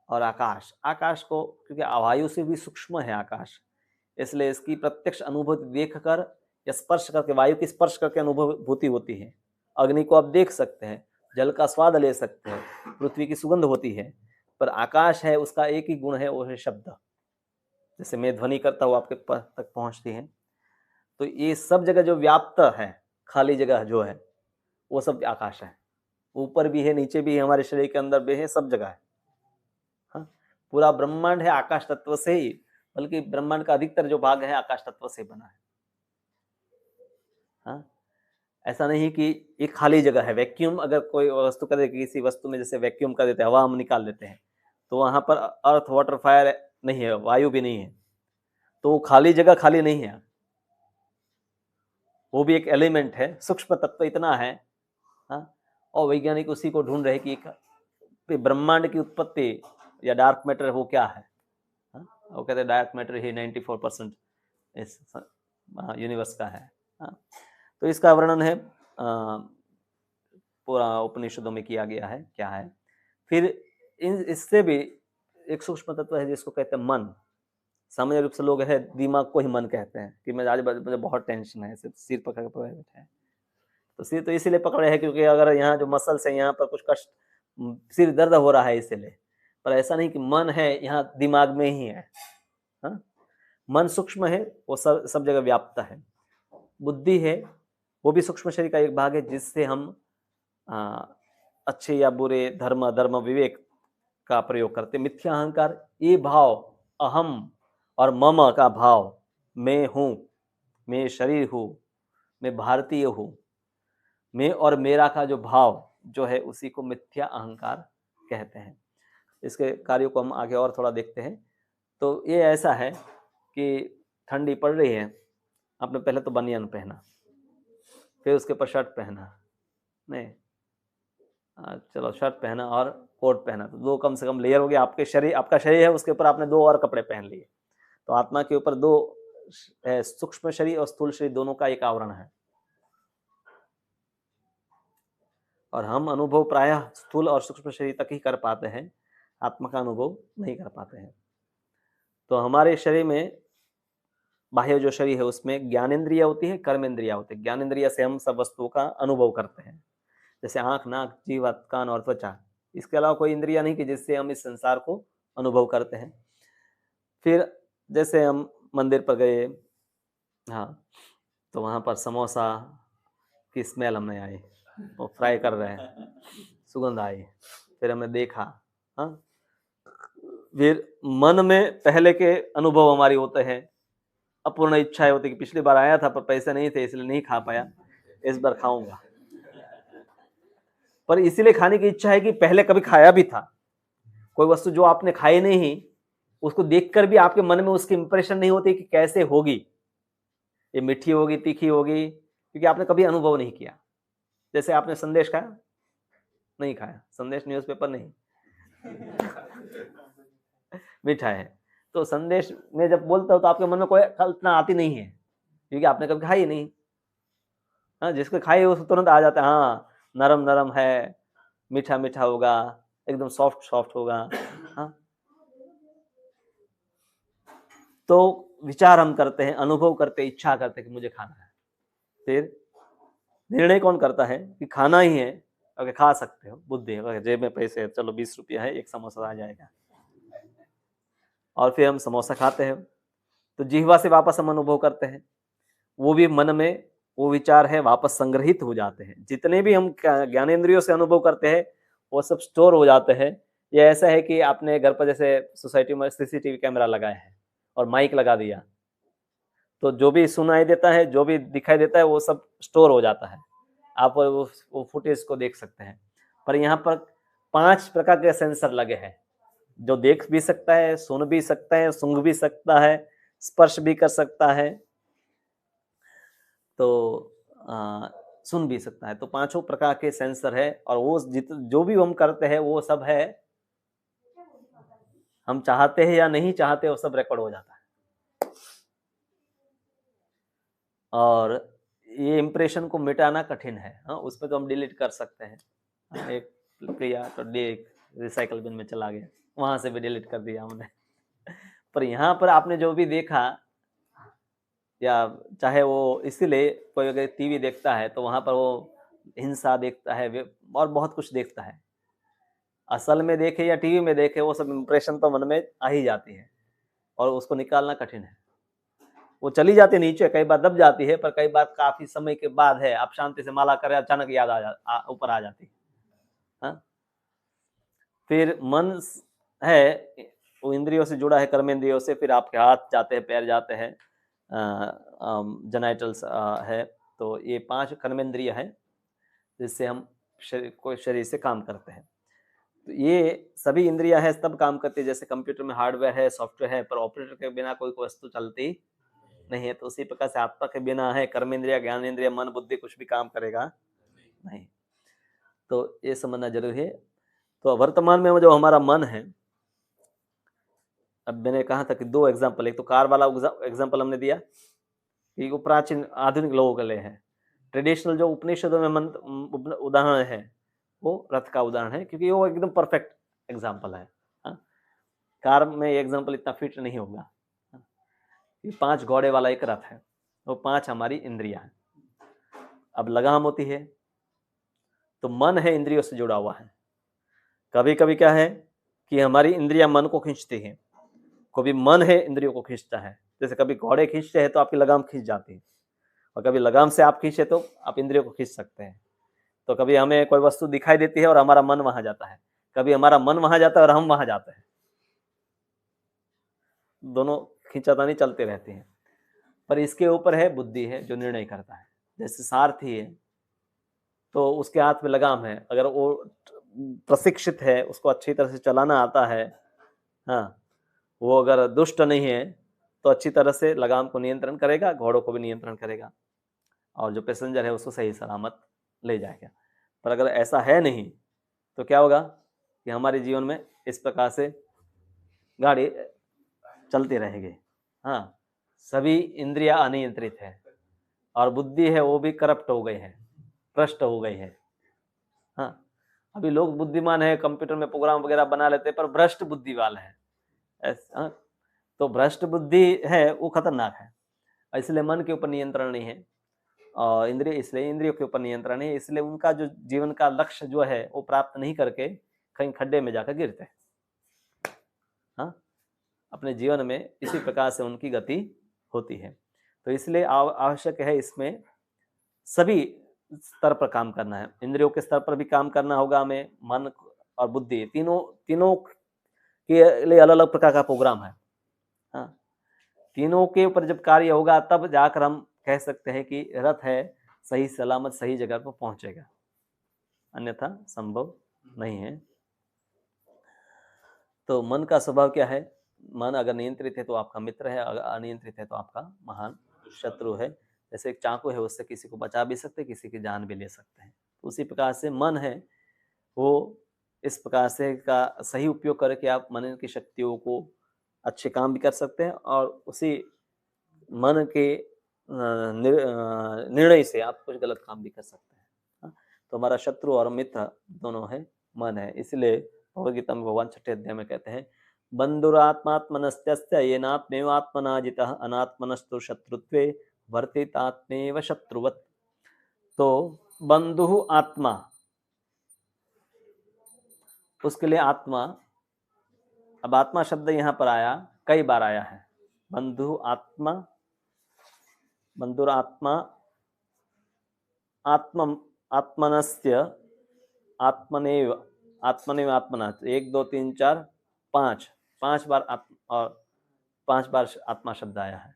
और आकाश, आकाश को क्योंकि वायु से भी सूक्ष्म है आकाश, इसलिए इसकी प्रत्यक्ष अनुभूति देखकर या स्पर्श करके, वायु की स्पर्श करके अनुभूति होती है। अग्नि को आप देख सकते हैं, जल का स्वाद ले सकते हैं, पृथ्वी की सुगंध होती है, पर आकाश है उसका एक ही गुण है, वो है शब्द। जैसे मैं ध्वनि करता हूँ आपके पास तक पहुँचती है। तो ये सब जगह जो व्याप्त है, खाली जगह जो है, वो सब आकाश है। ऊपर भी है, नीचे भी है, हमारे शरीर के अंदर भी है, सब जगह है। हाँ, पूरा ब्रह्मांड है आकाश तत्व से ही, बल्कि ब्रह्मांड का अधिकतर जो भाग है आकाश तत्व से बना है। हाँ, ऐसा नहीं कि ये खाली जगह है। वैक्यूम अगर कोई वस्तु कर दे, किसी वस्तु में जैसे वैक्यूम कर देते हैं, हवा हम निकाल लेते हैं, तो वहां पर अर्थ वाटर फायर नहीं है, वायु भी नहीं है, तो वो खाली जगह खाली नहीं है, वो भी एक एलिमेंट है, सूक्ष्म तत्व इतना है। हाँ, और वैज्ञानिक उसी को ढूंढ रहे कि ब्रह्मांड की उत्पत्ति या डार्क मैटर वो क्या है। हाँ, वो कहते हैं डार्क मैटर ही 94% इस यूनिवर्स का है। हाँ, तो इसका वर्णन है पूरा उपनिषदों में किया गया है क्या है। फिर इससे भी एक सूक्ष्म तत्व है जिसको कहते हैं मन। सामान्य रूप से लोग है दिमाग को ही मन कहते हैं कि मैं आज मुझे बहुत टेंशन है, सिर पकड़ के बैठे हैं। तो सिर तो इसीलिए पकड़े है क्योंकि अगर यहाँ जो मसल्स है यहाँ पर कुछ कष्ट, सिर दर्द हो रहा है इसीलिए। पर ऐसा नहीं कि मन है यहाँ दिमाग में ही है। हाँ? मन सूक्ष्म है, वो सब जगह व्याप्त है। बुद्धि है, वो भी सूक्ष्म शरीर का एक भाग है, जिससे हम अच्छे या बुरे, धर्म अधर्म, विवेक का प्रयोग करते। मिथ्या अहंकार, ये भाव, अहम और मम का भाव, मैं हूँ, मैं शरीर हूँ, मैं भारतीय हूँ, मैं और मेरा का जो भाव जो है उसी को मिथ्या अहंकार कहते हैं। इसके कार्यों को हम आगे और थोड़ा देखते हैं। तो ये ऐसा है कि ठंडी पड़ रही है, आपने पहले तो बनियान पहना, फिर उसके ऊपर शर्ट पहना, नहीं चलो शर्ट पहना और कोट पहना, तो दो कम से कम लेयर हो गया। आपके शरीर, आपका शरीर है, उसके ऊपर आपने दो और कपड़े पहन लिए। तो आत्मा के ऊपर दो, सूक्ष्म शरीर और स्थूल शरीर दोनों का एक आवरण है। और हम अनुभव प्रायः स्थूल और सूक्ष्म शरीर तक ही कर पाते हैं, आत्मा का अनुभव नहीं कर पाते हैं। तो हमारे शरीर में, बाह्य जो शरीर है उसमें ज्ञानेंद्रिय होती है, कर्मेंद्रिय होती है। ज्ञानेंद्रिय से हम सब वस्तुओं का अनुभव करते हैं, जैसे आंख, नाक, जीभ, कान और त्वचा। इसके अलावा कोई इंद्रिया नहीं कि जिससे हम इस संसार को अनुभव करते हैं। फिर जैसे हम मंदिर पर गए, हाँ, तो वहाँ पर समोसा की स्मेल हमें आई, वो फ्राई कर रहे हैं, सुगंध आई, फिर हमने देखा। हाँ, फिर मन में पहले के अनुभव हमारी होते हैं, अपूर्ण इच्छाएं होती कि पिछली बार आया था पर पैसे नहीं थे इसलिए नहीं खा पाया, इस बार खाऊंगा। पर इसीलिए खाने की इच्छा है कि पहले कभी खाया भी था। कोई वस्तु जो आपने खाई नहीं, उसको देखकर भी आपके मन में उसकी इंप्रेशन नहीं होती कि कैसे होगी, ये मीठी होगी, तीखी होगी, क्योंकि आपने कभी अनुभव नहीं किया। जैसे आपने संदेश खाया, नहीं खाया, संदेश न्यूज़पेपर नहीं, मीठा है, तो संदेश में जब बोलता हो तो आपके मन में कोई कल्पना आती नहीं है, क्योंकि आपने कभी खाई नहीं। हाँ, जिसको खाई उसको तुरंत आ जाता है, हाँ नरम नरम है, मीठा मीठा होगा, एकदम सॉफ्ट सॉफ्ट होगा। हाँ, तो विचार हम करते हैं, अनुभव करते हैं, इच्छा करते हैं कि मुझे खाना है। फिर निर्णय कौन करता है कि खाना ही है, अगर खा सकते हो, बुद्धि है, अगर जेब में पैसे है, चलो 20 रुपया है, एक समोसा आ जाएगा, और फिर हम समोसा खाते हैं। तो जिह्वा से वापस हम अनुभव करते हैं, वो भी मन में वो विचार है वापस संग्रहित हो जाते हैं। जितने भी हम ज्ञानेंद्रियों से अनुभव करते हैं वो सब स्टोर हो जाते हैं। ये ऐसा है कि आपने घर पर जैसे सोसाइटी में सीसीटीवी कैमरा लगाया है और माइक लगा दिया, तो जो भी सुनाई देता है, जो भी दिखाई देता है, वो सब स्टोर हो जाता है, आप वो फुटेज को देख सकते हैं। पर यहाँ पर 5 प्रकार के सेंसर लगे हैं, जो देख भी सकता है, सुन भी सकता है, सूंघ भी सकता है, स्पर्श भी कर सकता है, तो सुन भी सकता है। तो 5 प्रकार के सेंसर है, और वो जो भी हम करते हैं वो सब है, हम चाहते हैं या नहीं चाहते, वो सब रिकॉर्ड हो जाता है। और ये इम्प्रेशन को मिटाना कठिन है। हाँ, उसमें तो हम डिलीट कर सकते हैं। हाँ, एक किया तो रिसाइकल बिन में चला गया, वहां से भी डिलीट कर दिया हमने। पर यहाँ पर आपने जो भी देखा, या चाहे वो, इसीलिए कोई अगर टीवी देखता है तो वहां पर वो हिंसा देखता है और बहुत कुछ देखता है। असल में देखे या टीवी में देखे, वो सब इम्प्रेशन तो मन में आ ही जाती है। और उसको निकालना कठिन है। वो चली जाती है नीचे, कई बार दब जाती है, पर कई बार काफी समय के बाद है, आप शांति से माला करें, अचानक याद ऊपर आ जाती है। हाँ? फिर मन है वो इंद्रियों से जुड़ा है, कर्मेंद्रियों से, फिर आपके हाथ जाते हैं, पैर जाते हैं, जेनाइटल्स है, तो ये 5 कर्मेंद्रिय है जिससे हम शरीर से काम करते हैं। तो ये सभी इंद्रियां हैं तब काम करती है, जैसे कंप्यूटर में हार्डवेयर है, सॉफ्टवेयर है, पर ऑपरेटर के बिना कोई वस्तु चलती नहीं है। तो उसी प्रकार से आत्मा के बिना है कर्मेंद्रिय, ज्ञानेंद्रिय, मन, बुद्धि कुछ भी काम करेगा नहीं। तो ये समझना जरूरी है। तो वर्तमान में जो हमारा मन है, अब मैंने कहा था कि 2 एग्जाम्पल, एक तो कार वाला एग्जाम्पल हमने दिया कि वो प्राचीन आधुनिक लोगों के लिए है। ट्रेडिशनल जो उपनिषदों में उदाहरण है वो रथ का उदाहरण है, क्योंकि वो एकदम परफेक्ट एग्जाम्पल है। कार में ये एग्जाम्पल इतना फिट नहीं होगा। ये 5 घोड़े वाला एक रथ है, वो 5 हमारी इंद्रियां हैं। अब लगाम होती है, तो मन है इंद्रियों से जुड़ा हुआ है। कभी कभी क्या है कि हमारी इंद्रियां मन को खींचती है, कभी मन है इंद्रियों को खींचता है। जैसे कभी घोड़े खींचते हैं तो आपकी लगाम खींच जाती है, और कभी लगाम से आप खींचे तो आप इंद्रियों को खींच सकते हैं। तो कभी हमें कोई वस्तु दिखाई देती है और हमारा मन वहां जाता है, कभी हमारा मन वहां जाता है और हम वहां जाते हैं, दोनों खींचातानी चलते रहते हैं। पर इसके ऊपर है बुद्धि है जो निर्णय करता है। जैसे सारथी है तो उसके हाथ में लगाम है, अगर वो प्रशिक्षित है, उसको अच्छी तरह से चलाना आता है, हाँ, वो अगर दुष्ट नहीं है तो अच्छी तरह से लगाम को नियंत्रण करेगा, घोड़ों को भी नियंत्रण करेगा, और जो पैसेंजर है उसको सही सलामत ले जाएगा। पर अगर ऐसा है नहीं तो क्या होगा कि हमारे जीवन में इस प्रकार से गाड़ी चलती रहेगी। हाँ, सभी इंद्रियां अनियंत्रित है, और बुद्धि है वो भी करप्ट हो गई है, भ्रष्ट हो गई है। हाँ, अभी लोग बुद्धिमान है, कंप्यूटर में प्रोग्राम वगैरह बना लेते हैं, पर भ्रष्ट बुद्धि वाले हैं। तो भ्रष्ट बुद्धि है वो खतरनाक है। इसलिए मन के ऊपर नियंत्रण नहीं है, और इंद्रियों के ऊपर नियंत्रण है, इसलिए उनका जो जीवन का लक्ष्य जो है वो प्राप्त नहीं करके कहीं खड्डे में जाकर गिरते हैं। हाँ, अपने जीवन में इसी प्रकार से उनकी गति होती है। तो इसलिए आवश्यक है इसमें सभी स्तर पर काम करना है। इंद्रियों के स्तर पर भी काम करना होगा हमें, मन और बुद्धि, तीनों के लिए अलग अलग प्रकार का प्रोग्राम है। हाँ, तीनों के ऊपर जब कार्य होगा तब जाकर हम कह सकते हैं कि रथ है सही सलामत सही जगह पर पहुंचेगा, अन्यथा संभव नहीं है। तो मन का स्वभाव क्या है? मन अगर नियंत्रित है तो आपका मित्र है, अगर अनियंत्रित है तो आपका महान शत्रु है। जैसे एक चाकू है, उससे किसी को बचा भी सकते हैं, किसी की जान भी ले सकते हैं। तो उसी प्रकार से मन है वो इस प्रकार से का सही उपयोग करके आप मन की शक्तियों को अच्छे काम भी कर सकते हैं, और उसी मन के निर्णय से आप कुछ गलत काम भी कर सकते हैं। हाँ? तो हमारा शत्रु और मित्र दोनों है मन है। इसलिए भगवद्गीता में भगवान 6 अध्याय में कहते हैं, बंधुरात्मात्मनस्त्यस्य येनात्मेवात्मना जितः अनात्मनस्तु शत्रुत्वे वर्तितात्मेव शत्रुवत्। तो बंधु आत्मा, उसके लिए आत्मा, अब आत्मा शब्द यहाँ पर आया, कई बार आया है। बंधु आत्मा, बंधुरात्मा, आत्मनस्य, आत्मनेव, आत्मनेव आत्मना, 1 2 3 4 5 बार और 5 बार आत्मा शब्द आया है।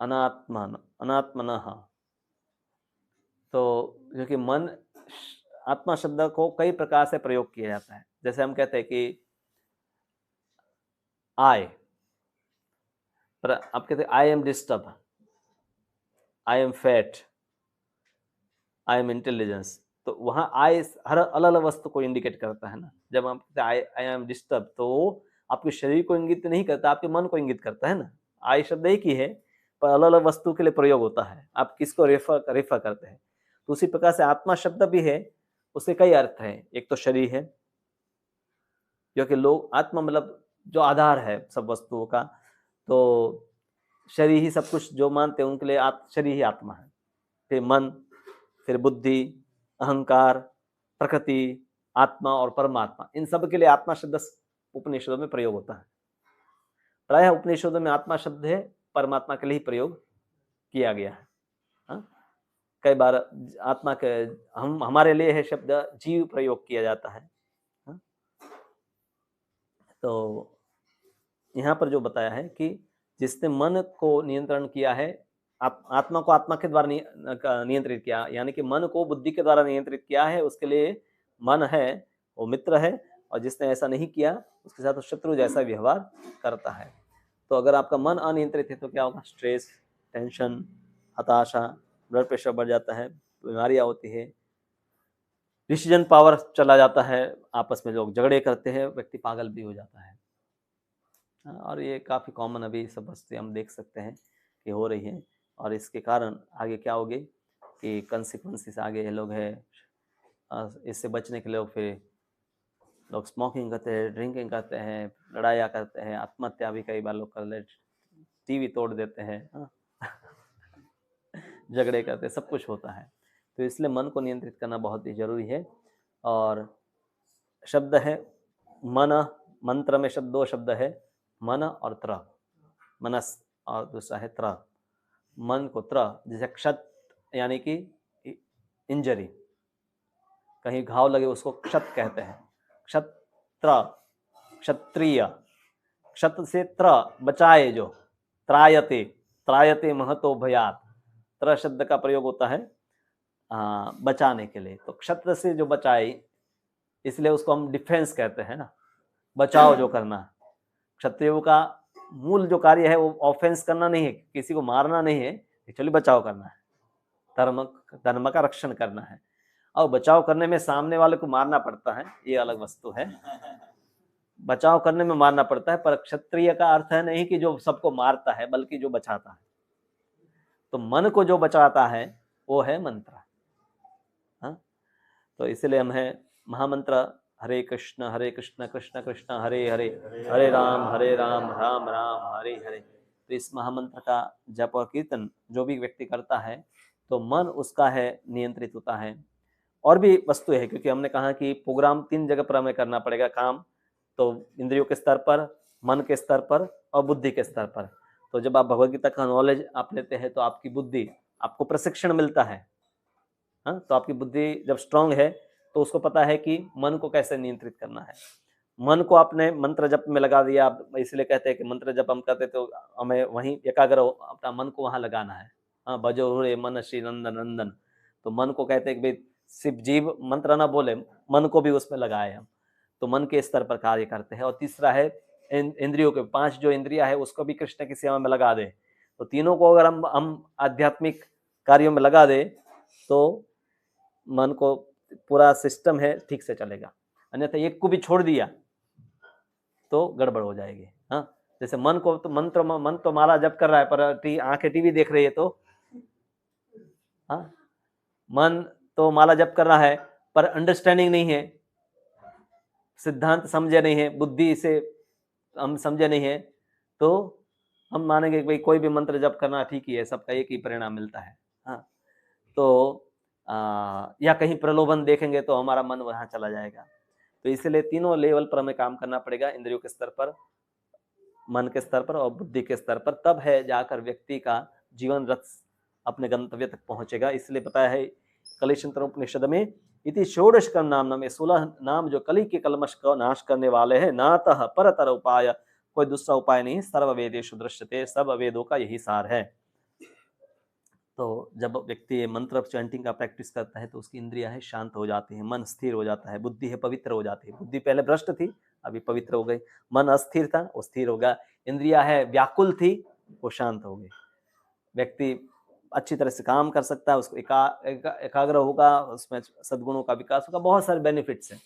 अनात्मन, अनात्मनः। तो क्योंकि मन, आत्मा शब्द को कई प्रकार से प्रयोग किया जाता है। जैसे हम कहते हैं कि पर आप कहते हैं I am disturb, I am fat, I am intelligence, तो वहाँ आई हर अलग अलग वस्तु को इंडिकेट करता है ना। जब हम कहते हैं आई एम डिस्टर्ब, तो आपके शरीर को इंगित नहीं करता, आपके मन को इंगित करता है ना। आई शब्द एक ही है, पर अलग अलग वस्तु के लिए प्रयोग होता है, आप किसको रेफर करते हैं। तो उसी प्रकार से आत्मा शब्द भी है, उसके कई अर्थ हैं। एक तो शरीर है, क्योंकि लोग आत्मा मतलब जो आधार है सब वस्तुओं का, तो शरीर ही सब कुछ जो मानते हैं उनके लिए शरीर ही आत्मा है। फिर मन, फिर बुद्धि, अहंकार, प्रकृति, आत्मा और परमात्मा, इन सब के लिए आत्मा शब्द उपनिषदों में प्रयोग होता है। प्रायः उपनिषदों में आत्मा शब्द है परमात्मा के लिए ही प्रयोग किया गया है। हाँ? कई बार आत्मा के हमारे लिए है शब्द जीव प्रयोग किया जाता है। हाँ? तो यहाँ पर जो बताया है कि जिसने मन को नियंत्रण किया है, आत्मा को आत्मा के द्वारा नियंत्रित किया, यानी कि मन को बुद्धि के द्वारा नियंत्रित किया है, उसके लिए मन है वो मित्र है, और जिसने ऐसा नहीं किया उसके साथ शत्रु जैसा व्यवहार करता है। तो अगर आपका मन अनियंत्रित है तो क्या होगा? स्ट्रेस, टेंशन, हताशा, ब्लड प्रेशर बढ़ जाता है, बीमारियां होती है, डिसीजन पावर चला जाता है, आपस में लोग झगड़े करते हैं, व्यक्ति पागल भी हो जाता है। और ये काफ़ी कॉमन अभी सब बस्ती हम देख सकते हैं कि हो रही है, और इसके कारण आगे क्या होगी कि कंसिक्वेंसेस आगे ये लोग है, इससे बचने के लिए फिर लोग स्मोकिंग करते हैं, ड्रिंकिंग करते हैं, लड़ाइयाँ करते हैं, आत्महत्या भी कई बार लोग कर ले, टीवी तोड़ देते हैं, हाँ। झगड़े करते हैं, सब कुछ होता है। तो इसलिए मन को नियंत्रित करना बहुत ही जरूरी है। और शब्द है मन, मंत्र में दो शब्द है, मन और त्र, मनस और दूसरा है त्र। मन को त्र, जैसे क्षत यानी कि इंजरी, कहीं घाव लगे उसको क्षत कहते हैं, क्षत्र, क्षत्रिय, क्षत से त्र बचाए, जो त्रायते, त्रायते महतो भयात, त्र शब्द का प्रयोग होता है बचाने के लिए। तो क्षत्र से जो बचाए, इसलिए उसको हम डिफेंस कहते हैं ना, बचाव जो करना। क्षत्रियों का मूल जो कार्य है वो ऑफेंस करना नहीं है, किसी को मारना नहीं है, एक्चुअली बचाव करना है, धर्म का रक्षण करना है। और बचाव करने में सामने वाले को मारना पड़ता है, ये अलग वस्तु है। बचाव करने में मारना पड़ता है, पर क्षत्रिय का अर्थ है नहीं कि जो सबको मारता है, बल्कि जो बचाता है। तो मन को जो बचाता है वो है मंत्र। हाँ? तो इसलिए हम है महामंत्र हरे कृष्ण कृष्ण कृष्ण हरे हरे, हरे राम राम राम हरे हरे। तो इस महामंत्र का जप और कीर्तन जो भी व्यक्ति करता है तो मन उसका है नियंत्रित होता है। और भी वस्तु है, क्योंकि हमने कहा कि प्रोग्राम 3 जगह पर हमें करना पड़ेगा काम, तो इंद्रियों के स्तर पर, मन के स्तर पर और बुद्धि के स्तर पर। तो जब आप भगवद गीता का नॉलेज आप लेते हैं तो आपकी बुद्धि, आपको प्रशिक्षण मिलता है। हाँ, तो आपकी बुद्धि जब स्ट्रांग है तो उसको पता है कि मन को कैसे नियंत्रित करना है। मन को आपने मंत्र जप में लगा दिया, इसलिए कहते हैं कि मंत्र जप हम करते तो हमें वहीं एकाग्र अपना मन को वहां लगाना है। हाँ, भजो रे मन श्री नंदन नंदन। तो मन को कहते हैं कि भाई सिर्फ जीव मंत्र ना बोले, मन को भी उसमें लगाए हम, तो मन के स्तर पर कार्य करते हैं। और तीसरा है इंद्रियों के 5 जो इंद्रिया है उसको भी कृष्ण की सेवा में लगा दे। तो तीनों को अगर हम आध्यात्मिक कार्यों में लगा दे तो मन को पूरा सिस्टम है ठीक से चलेगा। अन्यथा एक को भी छोड़ दिया तो गड़बड़ हो जाएगी। हाँ, जैसे मन को तो मन तो माला जप कर रहा है पर आंखें टीवी देख रही है, तो हाँ, मन तो माला जप कर रहा है पर अंडरस्टैंडिंग नहीं है, सिद्धांत समझे नहीं है, बुद्धि से हम समझे नहीं है, तो हम मानेंगे कि भाई कोई भी मंत्र जप करना ठीक ही है, सबका एक ही परिणाम मिलता है। हाँ, तो या कहीं प्रलोभन देखेंगे तो हमारा मन वहां चला जाएगा। तो इसलिए तीनों लेवल पर हमें काम करना पड़ेगा, इंद्रियों के स्तर पर, मन के स्तर पर और बुद्धि के स्तर पर, तब है जाकर व्यक्ति का जीवन रथ अपने गंतव्य तक पहुंचेगा। इसलिए बताया है कलिशंतर उपनिषद में, इति षोडश कर्म नाम में 16 नाम जो कली के कलमश को नाश करने वाले हैं, नातः परतर उपाय, कोई दूसरा उपाय नहीं, सर्व वेदेषु दृश्यते, सब वेदों का यही सार है। तो जब व्यक्ति मंत्र चैंटिंग का प्रैक्टिस करता है तो उसकी इंद्रियां है शांत हो जाती है, मन स्थिर हो जाता है, बुद्धि है पवित्र हो जाती है। बुद्धि पहले भ्रष्ट थी, अभी पवित्र हो गई। मन अस्थिर था, वो स्थिर होगा। इंद्रियां है व्याकुल थी, वो शांत हो गई। व्यक्ति अच्छी तरह से काम कर सकता है, उसको एकाग्र होगा, उसमें सद्गुणों का विकास होगा, बहुत सारे बेनिफिट्स हैं।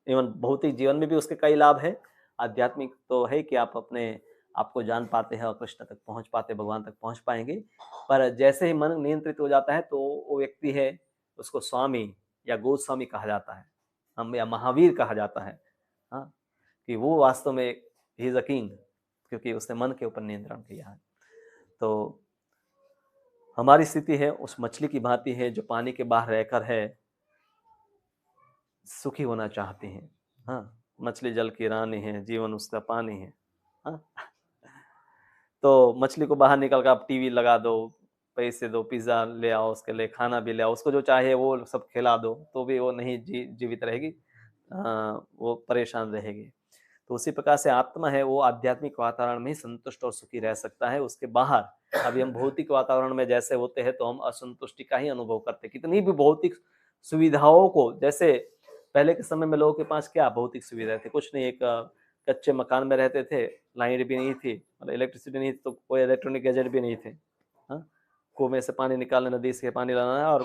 इवन भौतिक जीवन में भी उसके कई लाभ है। आध्यात्मिक तो है कि आप अपने आपको जान पाते हैं और कृष्ण तक पहुंच पाते, भगवान तक पहुंच पाएंगे। पर जैसे ही मन नियंत्रित हो जाता है तो वो व्यक्ति है, उसको स्वामी या गोस्वामी कहा जाता है, हम या महावीर कहा जाता है। हाँ, कि वो वास्तव में ही इज अ किंग, क्योंकि उसने मन के ऊपर नियंत्रण किया है। तो हमारी स्थिति है उस मछली की भांति है जो पानी के बाहर रहकर है सुखी होना चाहती है। हाँ, मछली जल की रानी है, जीवन उसका पानी है। हाँ? तो मछली को बाहर निकल कर आप टीवी लगा दो, पैसे दो, पिज्ज़ा ले आओ, उसके लिए खाना भी ले आओ, उसको जो चाहे वो सब खिला दो, तो भी वो नहीं जीवित रहेगी, वो परेशान रहेगी। तो उसी प्रकार से आत्मा है वो आध्यात्मिक वातावरण में ही संतुष्ट और सुखी रह सकता है। उसके बाहर अभी हम भौतिक वातावरण में जैसे होते हैं तो हम असंतुष्टि का ही अनुभव करते हैं। कितनी भी भौतिक सुविधाओं को, जैसे पहले के समय में लोगों के पास क्या भौतिक सुविधा थी, कुछ नहीं, एक कच्चे मकान में रहते थे, लाइट भी नहीं थी, मतलब इलेक्ट्रिसिटी नहीं थी, तो कोई इलेक्ट्रॉनिक गैजेट भी नहीं थे। हाँ, कुएं में से पानी निकालना, नदी से पानी लाना है और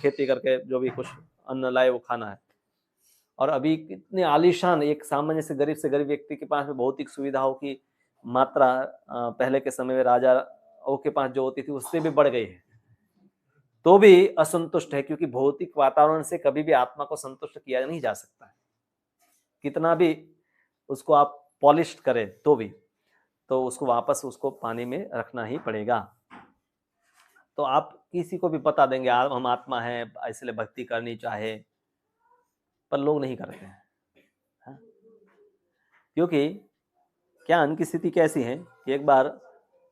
खेती करके जो भी कुछ अन्न लाए वो खाना है। और अभी कितने आलीशान, एक सामान्य से गरीब व्यक्ति के पास में भौतिक सुविधाओं की मात्रा पहले के समय में राजाओं के पास जो होती थी उससे भी बढ़ गई है, तो भी असंतुष्ट है, क्योंकि भौतिक वातावरण से कभी भी आत्मा को संतुष्ट किया नहीं जा सकता है। कितना भी उसको आप पॉलिश करें तो भी, तो उसको वापस उसको पानी में रखना ही पड़ेगा। तो आप किसी को भी बता देंगे हम आत्मा है, इसलिए भक्ति करनी चाहे, पर लोग नहीं करते हैं। हाँ? क्योंकि क्या उनकी स्थिति कैसी है कि एक बार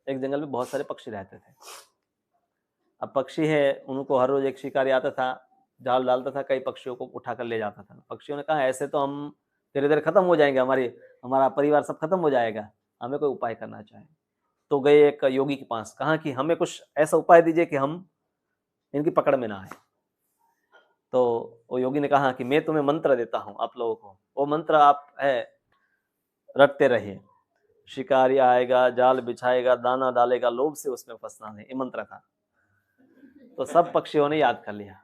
एक जंगल में बहुत सारे पक्षी रहते थे। अब पक्षी है, उनको हर रोज एक शिकारी आता था, जाल डालता था, कई पक्षियों को उठा कर ले जाता था। पक्षियों ने कहा ऐसे तो हम धीरे धीरे खत्म हो जाएंगे, हमारा परिवार सब खत्म हो जाएगा, हमें कोई उपाय करना चाहिए। तो गए एक योगी के पास, कहा कि हमें कुछ ऐसा उपाय दीजिए कि हम इनकी पकड़ में ना आए। तो वो योगी ने कहा कि मैं तुम्हें मंत्र देता हूँ आप लोगों को, वो मंत्र आप है रटते रहिए। शिकारी आएगा, जाल बिछाएगा, दाना डालेगा, लोभ से उसमें फंसना नहीं, ये मंत्र था। तो सब पक्षियों ने याद कर लिया।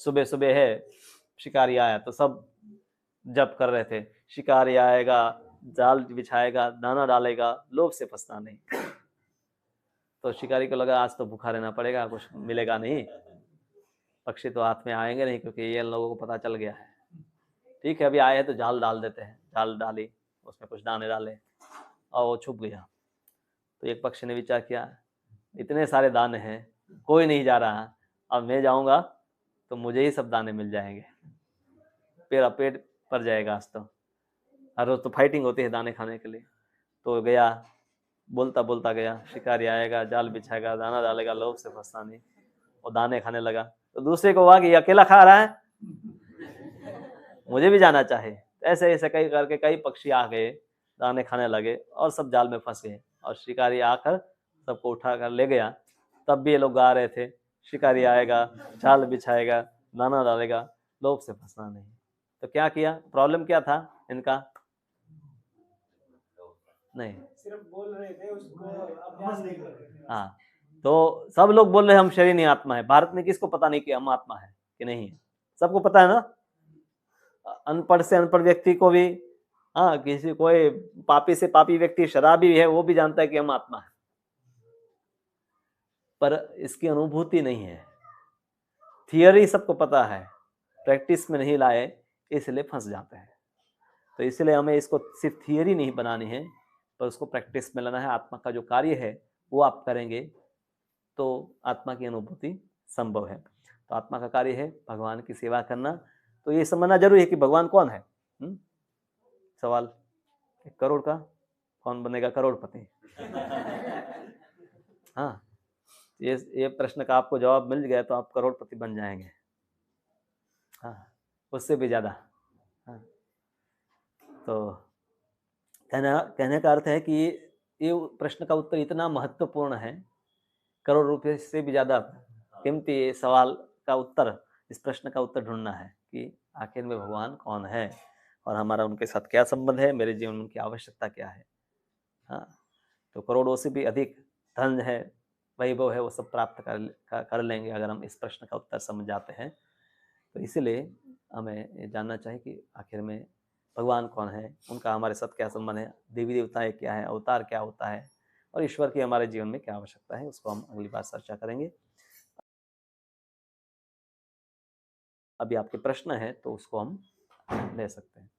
सुबह सुबह है शिकारी आया तो सब जप कर रहे थे, शिकारी आएगा, जाल बिछाएगा, दाना डालेगा, लोभ से फंसना नहीं। तो शिकारी को लगा आज तो भूखा रहना पड़ेगा, कुछ मिलेगा नहीं, पक्षी तो हाथ में आएंगे नहीं, क्योंकि ये लोगों को पता चल गया है। ठीक है, अभी आए हैं तो जाल डाल देते हैं। जाल डाली, उसमें कुछ दाने डाले और वो छुप गया। तो एक पक्षी ने विचार किया, इतने सारे दाने हैं, कोई नहीं जा रहा, अब मैं जाऊंगा तो मुझे ही सब दाने मिल जाएंगे, मेरा पेट भर जाएगा आज तो। हर रोज तो फाइटिंग होती है दाने खाने के लिए। तो गया, बोलता बोलता गया, शिकारी आएगा, जाल बिछाएगा, दाना डालेगा, लोभ से फंसना नहीं, वो दाने खाने लगा। तो दूसरे को हुआ कि अकेला खा रहा है, मुझे भी जाना चाहिए। ऐसे ऐसे कई करके कई पक्षी आ गए, दाने खाने लगे और सब जाल में फंस गए। और शिकारी आकर सबको उठा कर ले गया। तब भी ये लोग गा रहे थे, शिकारी आएगा, जाल बिछाएगा, दाना डालेगा, लोभ से फंसना नहीं। तो क्या किया, प्रॉब्लम क्या था इनका? नहीं, सिर्फ बोल रहे थे, उसको अभ्यास नहीं कर रहे थे। हाँ, तो सब लोग बोल रहे हैं हम शरीर नहीं आत्मा है। भारत में किसको पता नहीं कि हम आत्मा है कि नहीं है? सबको पता है ना, अनपढ़ से अनपढ़ व्यक्ति को भी, हाँ, किसी कोई पापी से पापी व्यक्ति शराबी है वो भी जानता है कि हम आत्मा है, पर इसकी अनुभूति नहीं है। थियरी सबको पता है, प्रैक्टिस में नहीं लाए, इसलिए फंस जाते हैं। तो इसलिए हमें इसको सिर्फ थियरी नहीं बनानी है, पर उसको प्रैक्टिस में लाना है। आत्मा का जो कार्य है वो आप करेंगे तो आत्मा की अनुभूति संभव है। तो आत्मा का कार्य है भगवान की सेवा करना। तो ये समझना जरूरी है कि भगवान कौन है। सवाल 1 करोड़ का, कौन बनेगा करोड़पति? हाँ, ये प्रश्न का आपको जवाब मिल गया तो आप करोड़पति बन जाएंगे। हाँ, उससे भी ज्यादा। हाँ, तो कहने का अर्थ है कि ये प्रश्न का उत्तर इतना महत्वपूर्ण है, करोड़ रुपए से भी ज्यादा कीमती सवाल का उत्तर, इस प्रश्न का उत्तर ढूंढना है कि आखिर में भगवान कौन है और हमारा उनके साथ क्या संबंध है, मेरे जीवन में उनकी आवश्यकता क्या है। हाँ, तो करोड़ों से भी अधिक धन है, वैभव है, वो सब प्राप्त कर लेंगे अगर हम इस प्रश्न का उत्तर समझ जाते हैं। तो इसीलिए हमें जानना चाहिए कि आखिर में भगवान कौन है, उनका हमारे साथ क्या संबंध है, देवी देवताएं क्या है, अवतार क्या होता है और ईश्वर की हमारे जीवन में क्या आवश्यकता है, उसको हम अगली बार चर्चा करेंगे। अभी आपके प्रश्न है तो उसको हम ले सकते हैं।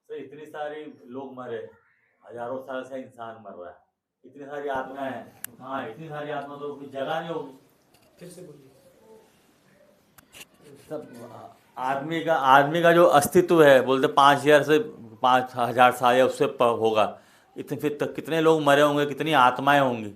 तो इतनी सारी लोग मरे, हजारों साल से इंसान मर रहा है, इतनी सारी आत्माएं हैं, हाँ, इतनी सारी आत्मा तो कुछ जगह नहीं होगी। फिर से बोलिए। सब आदमी का जो अस्तित्व है, बोलते 5,000 से 5,000 साल या उससे होगा, इतने फिर तक कितने लोग मरे होंगे, कितनी आत्माएं होंगी,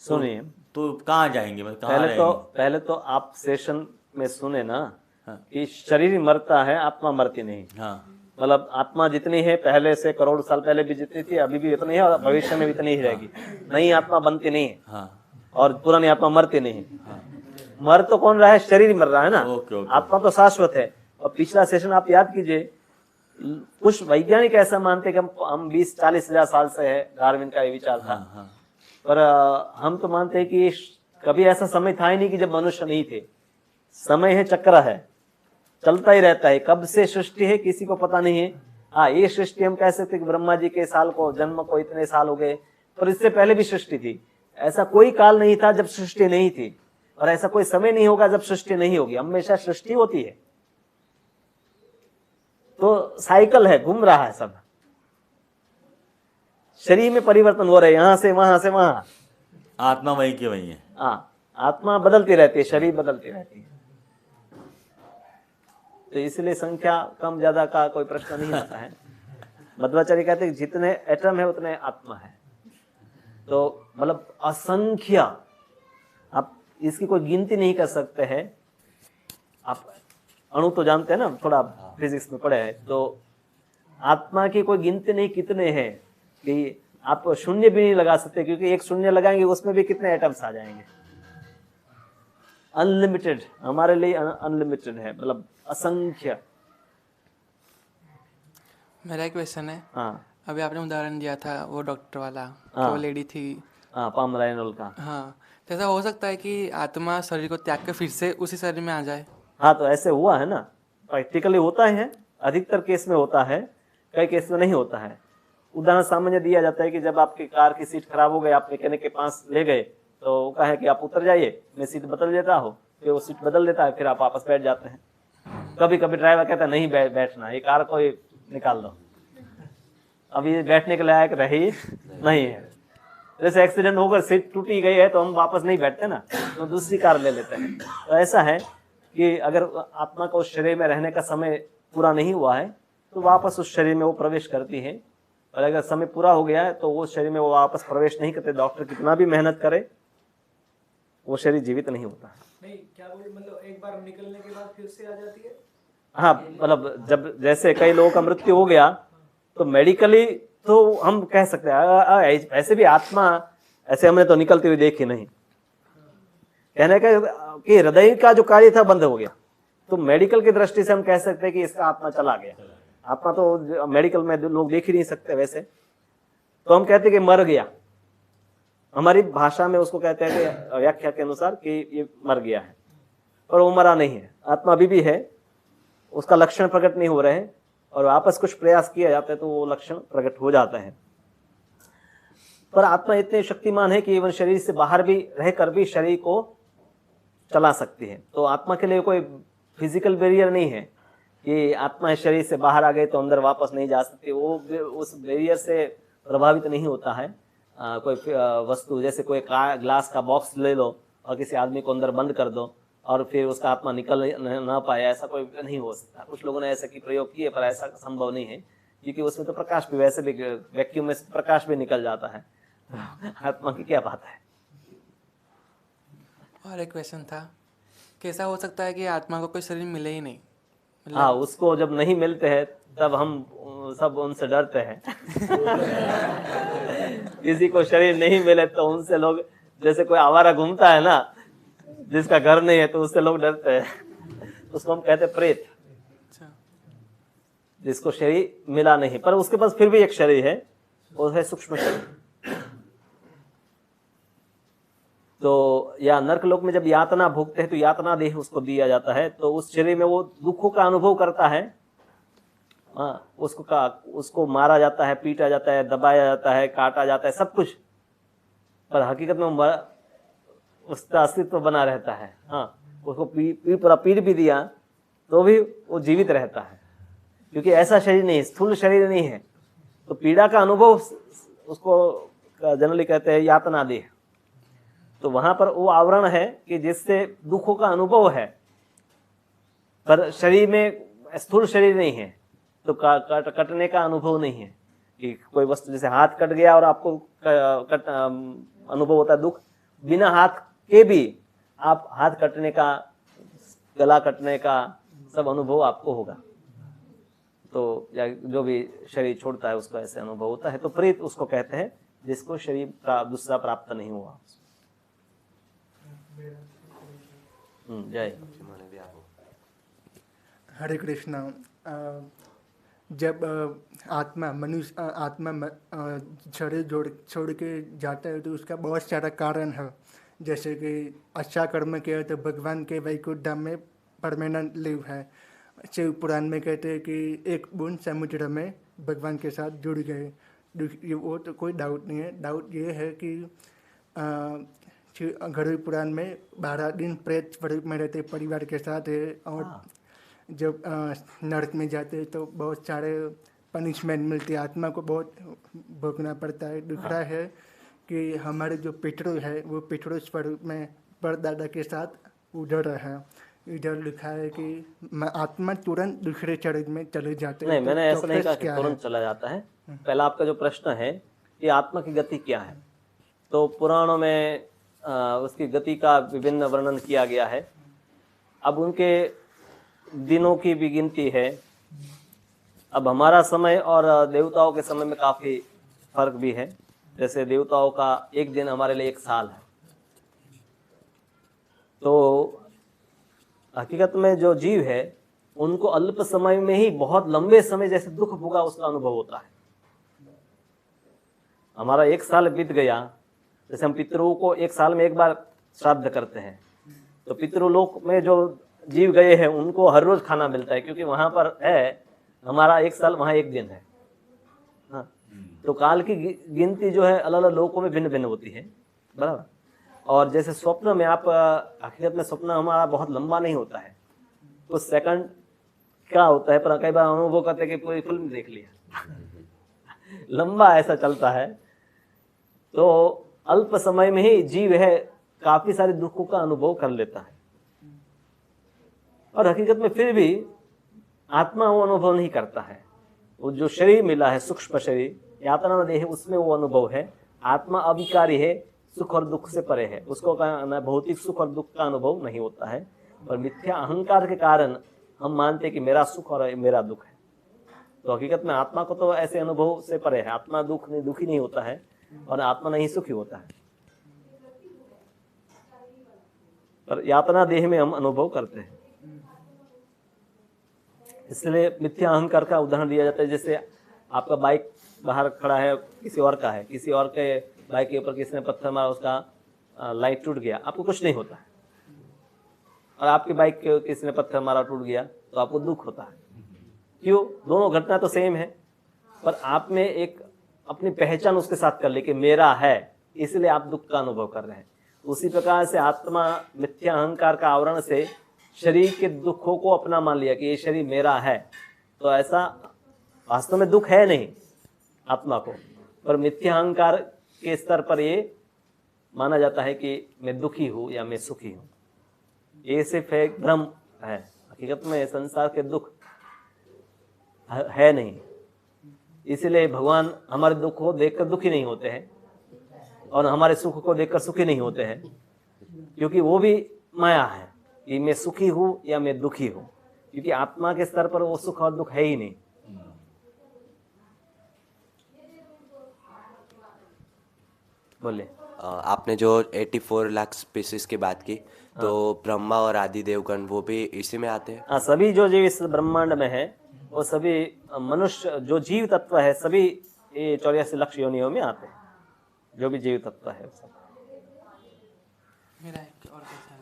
सुनिए, तो कहाँ जाएंगे, मतलब कहाँ रहेंगे? पहले तो आप सेशन में सुने ना हाँ। कि शरीर मरता है, आत्मा मरती नहीं। हाँ मतलब आत्मा जितनी है पहले से करोड़ साल पहले भी जितनी थी अभी भी उतनी है और भविष्य में भी इतनी ही रहेगी। नई आत्मा बनती नहीं है हाँ और पुरानी आत्मा मरती नहीं है। हाँ। मर तो कौन रहा है, शरीर ही मर रहा है ना। Okay, okay. आत्मा तो शाश्वत है। और पिछला सेशन आप याद कीजिए, कुछ वैज्ञानिक ऐसा मानते कि हम 20-40 हजार साल से है, डार्विन का ये विचार था। हाँ हाँ पर हम तो मानते हैं कि कभी ऐसा समय था ही नहीं कि जब मनुष्य नहीं थे। समय है, चक्र है, चलता ही रहता है। कब से सृष्टि है किसी को पता नहीं है। हाँ, ये सृष्टि हम कह सकते कि ब्रह्मा जी के साल को, जन्म को इतने साल हो गए, पर इससे पहले भी सृष्टि थी। ऐसा कोई काल नहीं था जब सृष्टि नहीं थी, और ऐसा कोई समय नहीं होगा जब सृष्टि नहीं होगी। हमेशा सृष्टि होती है। तो साइकिल है, घूम रहा है सब। शरीर में परिवर्तन हो रहे हैं, यहां से वहां से वहां। आत्मा वहीं की वहीं है। हाँ, आत्मा बदलती रहती है, शरीर बदलती रहती है। तो इसलिए संख्या कम ज्यादा का कोई प्रश्न नहीं आता है। मध्वाचार्य कहते हैं जितने एटम है उतने आत्मा है। तो मतलब असंख्य, आप इसकी कोई गिनती नहीं कर सकते हैं। आप अणु तो जानते हैं ना, थोड़ा फिजिक्स में पढ़े हैं, तो आत्मा की कोई गिनती नहीं कितने हैं, कि आप शून्य भी नहीं लगा सकते, क्योंकि एक शून्य लगाएंगे उसमें भी कितने एटम्स आ जाएंगे। अनलिमिटेड, हमारे लिए अनलिमिटेड है, मतलब असंख्य। मेरा एक क्वेश्चन है। हाँ अभी आपने उदाहरण दिया था वो डॉक्टर वाला, हाँ। वो लेडी थी। हाँ, पामला एनोल का। हाँ, तो ऐसा हो सकता है कि आत्मा शरीर को त्याग कर फिर से उसी शरीर में आ जाए? हाँ, तो ऐसे हुआ है ना, प्रैक्टिकली होता है, अधिकतर केस में होता है, कई केस में नहीं होता है। उदाहरण सामान्य दिया जाता है कि जब आपकी कार की सीट खराब हो गई, आप मैकेनिक के पास ले गए, तो वो कहे कि आप उतर जाइए, मैं सीट बदल देता हूँ, फिर वो सीट बदल देता है, फिर आप वापस बैठ जाते हैं। कभी कभी ड्राइवर कहता है नहीं बैठना, ये कार को निकाल दो, अभी बैठने के लायक रही नहीं है। जैसे एक्सीडेंट होकर सीट टूटी गई है तो हम वापस नहीं बैठते ना, तो दूसरी कार ले लेते हैं। तो ऐसा है कि अगर आत्मा को उस शरीर में रहने का समय पूरा नहीं हुआ है तो वापस उस शरीर में वो प्रवेश करती है, और अगर समय पूरा हो गया है तो वो शरीर में वो वापस प्रवेश नहीं करते। डॉक्टर कितना भी मेहनत करे, वो शरीर जीवित नहीं होता। नहीं, क्या बोले, मतलब एक बार निकलने के बाद फिर से आ जाती है? हाँ, मतलब जब जैसे कई लोगों का मृत्यु हो गया तो मेडिकली तो हम कह सकते हैं, ऐसे भी आत्मा ऐसे हमने तो निकलती हुई देखी नहीं। कहने का कि हृदय का जो कार्य था बंद हो गया, तो मेडिकल की दृष्टि से हम कह सकते हैं कि इसका आत्मा चला गया। आत्मा तो मेडिकल में लोग देख ही नहीं सकते वैसे, तो हम कहते हैं कि मर गया। हमारी भाषा में उसको कहते हैं कि व्याख्या के अनुसार कि ये मर गया है, पर वो मरा नहीं है, आत्मा अभी भी है, उसका लक्षण प्रकट नहीं हो रहे हैं, और वापस कुछ प्रयास किया जाता है तो वो लक्षण प्रकट हो जाता है। पर आत्मा इतने शक्तिमान है कि इवन शरीर से बाहर भी रहकर भी शरीर को चला सकती है। तो आत्मा के लिए कोई फिजिकल बैरियर नहीं है कि आत्मा शरीर से बाहर आ गई तो अंदर वापस नहीं जा सकती। वो उस बैरियर से प्रभावित नहीं होता है। कोई वस्तु जैसे कोई ग्लास का बॉक्स ले लो और किसी आदमी को अंदर बंद कर दो और फिर उसका आत्मा निकल ना पाए, ऐसा कोई नहीं हो सकता। कुछ लोगों ने ऐसा की प्रयोग किए, पर ऐसा संभव नहीं है, क्योंकि उसमें तो प्रकाश भी, वैसे भी वैक्यूम में प्रकाश भी निकल जाता है। आत्मा की क्या बात है। और एक क्वेश्चन था, कैसा हो सकता है कि आत्मा को कोई शरीर मिले ही नहीं? हाँ, उसको जब नहीं मिलते हैं तब हम सब उनसे डरते हैं। किसी को शरीर नहीं मिले तो उनसे लोग, जैसे कोई आवारा घूमता है ना, जिसका घर नहीं है, तो उससे लोग डरते हैं। उसको हम कहते हैं प्रेत, अच्छा, जिसको शरीर मिला नहीं, पर उसके पास फिर भी एक शरीर है, वो है सूक्ष्म शरीर। तो या नरक लोक में जब यातना भोगते हैं तो यातना देह उसको दिया जाता है, तो उस शरीर में वो दुखों का अनुभव करता है। हाँ, उसको मारा जाता है, पीटा जाता है, दबाया जाता है, काटा जाता है, सब कुछ, पर हकीकत में उसका अस्तित्व बना रहता है। हाँ, उसको पूरा पीट भी दिया तो भी वो जीवित रहता है, क्योंकि ऐसा शरीर नहीं है, स्थूल शरीर नहीं है। तो पीड़ा का अनुभव उसको जनरली कहते हैं यातना देह। तो वहां पर वो आवरण है कि जिससे दुखों का अनुभव है, पर शरीर में स्थूल शरीर नहीं है तो कटने का अनुभव नहीं है कि कोई वस्तु जैसे हाथ कट गया और आपको अनुभव होता है दुख, बिना हाथ के भी आप हाथ कटने का, गला कटने का सब अनुभव आपको होगा। तो या जो भी शरीर छोड़ता है उसको ऐसे अनुभव होता है। तो प्रेत उसको कहते हैं जिसको शरीर दूसरा प्राप्त नहीं हुआ। जय हरे कृष्णा। जब आत्मा शरीर छोड़ के जाता है तो उसका बहुत सारा कारण है। जैसे कि अच्छा कर्म किया तो भगवान के वैकुंठ धाम में परमानेंट लिव है। शिव पुराण में कहते हैं कि एक बूंद समुद्र में भगवान के साथ जुड़ गए। वो तो कोई डाउट नहीं है। डाउट ये है कि गरुड़ पुराण में 12 दिन प्रेत स्वरूप में रहते परिवार के साथ है, और जब नरक में जाते हैं तो बहुत सारे पनिशमेंट मिलती है, आत्मा को बहुत भोगना पड़ता है। दूसरा है कि हमारे जो पितृ है वो पितृ स्वरूप में परदादा के साथ उधर है। इधर लिखा है कि आत्मा तुरंत दूसरे शरीर में चले जाते हैं। नहीं, तो मैंने ऐसा नहीं कहा कि क्या तुरंत चला जाता है। पहला आपका जो प्रश्न है कि आत्मा की गति क्या है, तो पुराणों में उसकी गति का विभिन्न वर्णन किया गया है। अब उनके दिनों की भी गिनती है। अब हमारा समय और देवताओं के समय में काफी फर्क भी है। जैसे देवताओं का एक दिन हमारे लिए 1 साल है। तो हकीकत में जो जीव है उनको अल्प समय में ही बहुत लंबे समय जैसे दुख भोगा उसका अनुभव होता है। हमारा 1 साल बीत गया, जैसे हम पितरों को 1 साल में 1 बार श्राद्ध करते हैं, तो पितृलोक में जो जीव गए हैं उनको हर रोज खाना मिलता है, क्योंकि वहां पर है हमारा 1 साल, वहां 1 दिन है। हाँ, तो काल की गिनती जो है अलग अलग लोकों में भिन्न भिन्न होती है, बराबर। और जैसे स्वप्न में आप, हकीकत में स्वप्न हमारा बहुत लंबा नहीं होता है, कुछ सेकंड क्या होता है, पर कई बार अनुभव करते हैं कि पूरी फिल्म देख लिया लंबा ऐसा चलता है। तो अल्प समय में ही जीव है काफी सारे दुखों का अनुभव कर लेता है, और हकीकत में फिर भी आत्मा वो अनुभव नहीं करता है। वो जो शरीर मिला है, सूक्ष्म शरीर, यातना देह, उसमें वो अनुभव है। आत्मा अविकारी है, सुख और दुख से परे है, उसको भौतिक सुख और दुख का अनुभव नहीं होता है। पर मिथ्या अहंकार के कारण हम मानते हैं कि मेरा सुख और मेरा दुख है। तो हकीकत में आत्मा को तो ऐसे अनुभव से परे है। आत्मा दुखी नहीं होता है और आत्मा नहीं सुखी होता है, पर यातना देह में हम अनुभव करते हैं। इसलिए मिथ्या अहंकार का उदाहरण दिया जाता है। जैसे आपका बाइक बाहर खड़ा है, किसी और का है, किसी और के बाइक के ऊपर किसी ने पत्थर मारा, उसका लाइट टूट गया, आपको कुछ नहीं होता है। और आपकी बाइक के किसी ने पत्थर मारा, टूट गया, तो आपको दुख होता है। क्यों? दोनों घटना तो सेम है, पर आपने एक अपनी पहचान उसके साथ कर ली कि मेरा है, इसलिए आप दुख का अनुभव कर रहे हैं। उसी प्रकार से आत्मा मिथ्या अहंकार का आवरण से शरीर के दुखों को अपना मान लिया कि ये शरीर मेरा है। तो ऐसा वास्तव में दुख है नहीं आत्मा को, पर मिथ्या अहंकार के स्तर पर ये माना जाता है कि मैं दुखी हूं या मैं सुखी हूं। ये सिर्फ एक भ्रम है। हकीकत में संसार के दुख है नहीं। इसलिए भगवान हमारे दुख को देखकर दुखी नहीं होते हैं और हमारे सुख को देखकर सुखी नहीं होते हैं, क्योंकि वो भी माया है कि मैं सुखी हूं या मैं दुखी हूं, क्योंकि आत्मा के स्तर पर वो सुख और दुख है ही नहीं। बोले। आपने जो 84 लाख स्पीसीज की बात की, तो ब्रह्मा और आदि देवगण वो भी इसी में आते हैं? हाँ, सभी जो जीव इस ब्रह्मांड में है वो सभी मनुष्य जो जीव तत्व है सभी ये 84 लाख योनियों में आते हैं। जो भी जीव तत्व है सब। मेरा एक और क्वेश्चन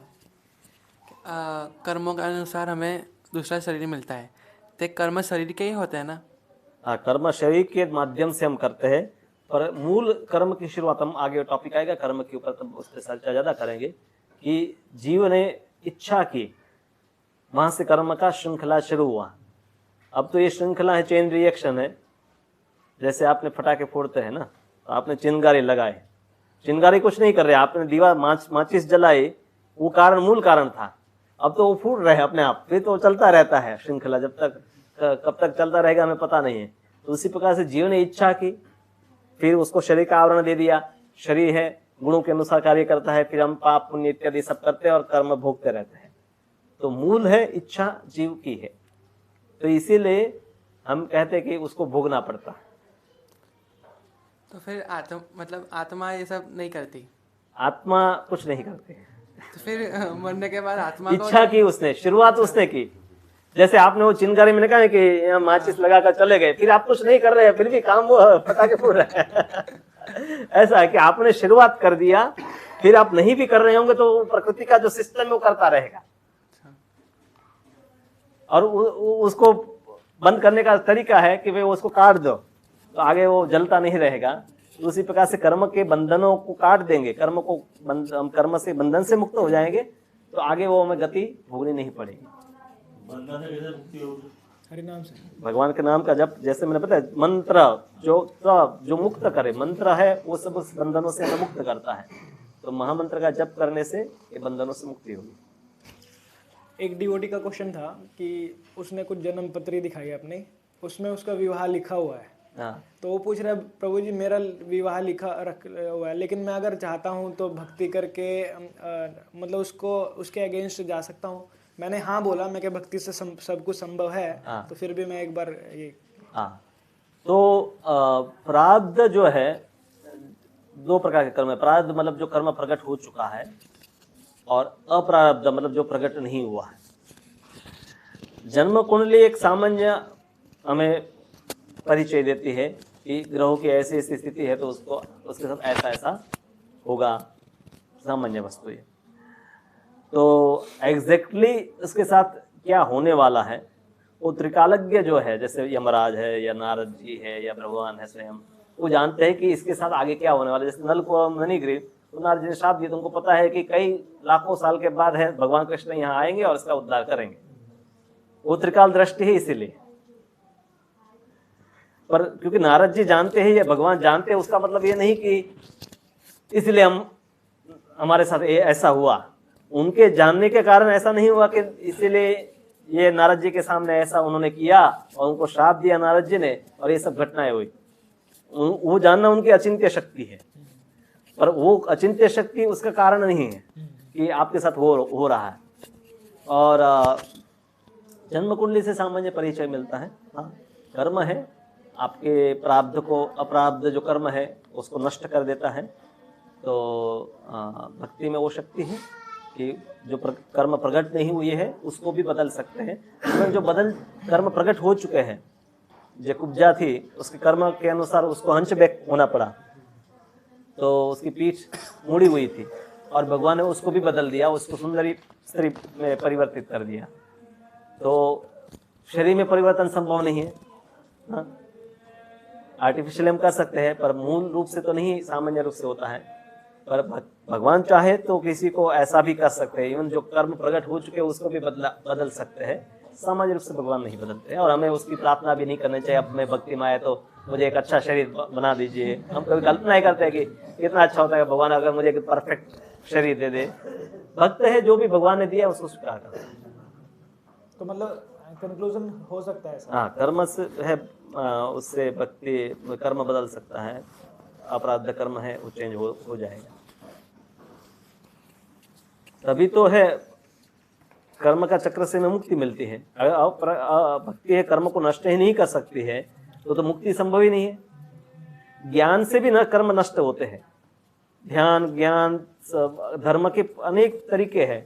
है, कर्मों के अनुसार हमें दूसरा शरीर मिलता है, तो कर्म शरीर के ही होते हैं ना? हाँ, कर्म शरीर के माध्यम से हम करते हैं, पर मूल कर्म की शुरुआत हम आगे टॉपिक आएगा कर्म के ऊपर, तब उस पर चर्चा ज़्यादा करेंगे कि जीव ने इच्छा की, वहाँ से कर्म का श्रृंखला शुरू हुआ। अब तो ये श्रृंखला है, चेन रिएक्शन है। जैसे आपने फटाके फोड़ते हैं ना, तो आपने चिंगारी लगाए, चिंगारी कुछ नहीं कर रहे, आपने दीवार माचिस जलाई, वो कारण मूल कारण था। अब तो वो फूट रहे हैं अपने आप, फिर तो चलता रहता है श्रृंखला, जब तक कब तक चलता रहेगा हमें पता नहीं है। तो उसी प्रकार से जीव ने इच्छा की, फिर उसको शरीर का आवरण दे दिया, शरीर है गुणों के अनुसार कार्य करता है, फिर हम पाप पुण्य इत्यादि सब करते हैं और कर्म भोगते रहते हैं। तो मूल है इच्छा जीव की है, तो इसीलिए हम कहते हैं कि उसको भोगना पड़ता है। तो फिर मतलब आत्मा ये सब नहीं करती, आत्मा कुछ नहीं करती है। तो फिर मरने के बाद आत्मा को इच्छा की उसने, शुरुआत उसने की। जैसे आपने वो चिनगारी में कहा है कि यहाँ माचिस लगाकर चले गए, फिर आप कुछ नहीं कर रहे हैं, फिर भी काम वो पटाखे फूट रहे हैं। ऐसा है कि आपने शुरुआत कर दिया, फिर आप नहीं भी कर रहे होंगे तो प्रकृति का जो सिस्टम है वो करता रहेगा, और उसको बंद करने का तरीका है कि वे उसको काट दो, तो आगे वो जलता नहीं रहेगा। तो उसी प्रकार से कर्म के बंधनों को काट देंगे, हम कर्म से बंधन से मुक्त हो जाएंगे, तो आगे वो हमें गति भोगनी नहीं पड़ेगी। बंधन से कैसे मुक्ति होगी? हरिनाम से। भगवान के नाम का जप, जैसे मैंने बताया, मंत्र जो मुक्त करे, मंत्र है वो सब उस बंधनों से हमें मुक्त करता है। तो महामंत्र का जप करने से ये बंधनों से मुक्ति होगी। एक डिवोटी का क्वेश्चन था कि उसने कुछ जन्म पत्री दिखाई अपनी, उसमें उसका विवाह लिखा हुआ है। हाँ, तो वो पूछ रहा है, प्रभु जी मेरा विवाह लिखा रख हुआ है, लेकिन मैं अगर चाहता हूँ तो भक्ति करके मतलब उसको उसके अगेंस्ट जा सकता हूँ। मैंने हाँ बोला, मैं क्या भक्ति से सब कुछ संभव है। हाँ। तो फिर भी मैं एक बार ये हाँ, तो प्रारब्ध जो है, दो प्रकार के कर्म है। प्रारब्ध मतलब जो कर्म प्रकट हो चुका है, और अप्रारब्ध मतलब जो प्रकट नहीं हुआ है। जन्म कुंडली एक सामान्य हमें परिचय देती है कि ग्रहों की ऐसी ऐसी स्थिति है तो उसके साथ ऐसा ऐसा होगा, सामान्य वस्तु है। तो एग्जैक्टली उसके साथ क्या होने वाला है वो त्रिकालज्ञ जो है, जैसे यमराज है या नारद जी है या भगवान है स्वयं, वो जानते हैं कि इसके साथ आगे क्या होने वाला है। जैसे नल को मणिग्रीव, तो नारद जी ने श्राप दिया, तो उनको पता है कि कई लाखों साल के बाद है भगवान कृष्ण यहाँ आएंगे और इसका उद्धार करेंगे। वो त्रिकाल दृष्टि है इसीलिए। पर क्योंकि नारद जी जानते हैं या भगवान जानते हैं, उसका मतलब ये नहीं कि इसलिए हमारे साथ ये ऐसा हुआ। उनके जानने के कारण ऐसा नहीं हुआ कि इसीलिए ये नारद जी के सामने ऐसा उन्होंने किया और उनको श्राप दिया नारद जी ने और ये सब घटनाएं हुई। वो जानना उनकी अचिंत्य शक्ति है, पर वो अचिंत्य शक्ति उसका कारण नहीं है कि आपके साथ हो रहा है। और जन्म कुंडली से सामान्य परिचय मिलता है। हाँ, कर्म है, आपके प्रारब्ध को, अप्रारब्ध जो कर्म है उसको नष्ट कर देता है। तो भक्ति में वो शक्ति है कि जो कर्म प्रकट नहीं हुई है उसको भी बदल सकते हैं। तो जो कर्म प्रकट हो चुके हैं, जो कुब्जा थी उसके कर्म के अनुसार उसको हंसबैक होना पड़ा, तो उसकी पीठ मुड़ी हुई थी और भगवान ने उसको भी बदल दिया, उसको सुंदरी स्त्री में परिवर्तित कर दिया। तो शरीर में परिवर्तन संभव नहीं है। हाँ, आर्टिफिशियल हम कर सकते हैं, पर मूल रूप से तो नहीं, सामान्य रूप से होता है। पर भगवान चाहे तो किसी को ऐसा भी कर सकते हैं। इवन जो कर्म प्रकट हो चुके हैं उसको भी बदल सकते हैं। सामान्य रूप से भगवान नहीं बदलते हैं, और हमें उसकी प्रार्थना भी नहीं करनी चाहिए। अब मैं भक्ति में आए तो मुझे एक अच्छा शरीर बना दीजिए। हम कभी कल्पना ही करते हैं कि कितना अच्छा होता है भगवान अगर मुझे एक परफेक्ट शरीर दे दे। भक्त है, जो भी भगवान ने दिया उसको स्वीकार करता है। तो मतलब कंक्लूजन हो सकता है ऐसा। हाँ, कर्म से है, उससे भक्ति कर्म बदल सकता है। अपराध कर्म है वो चेंज हो जाएगा। तभी तो है कर्म का चक्र से हमें मुक्ति मिलती है। अगर भक्ति है कर्म को नष्ट ही नहीं कर सकती है तो मुक्ति संभव ही नहीं है। ज्ञान से भी न कर्म नष्ट होते हैं। ध्यान, ज्ञान, धर्म के अनेक तरीके हैं,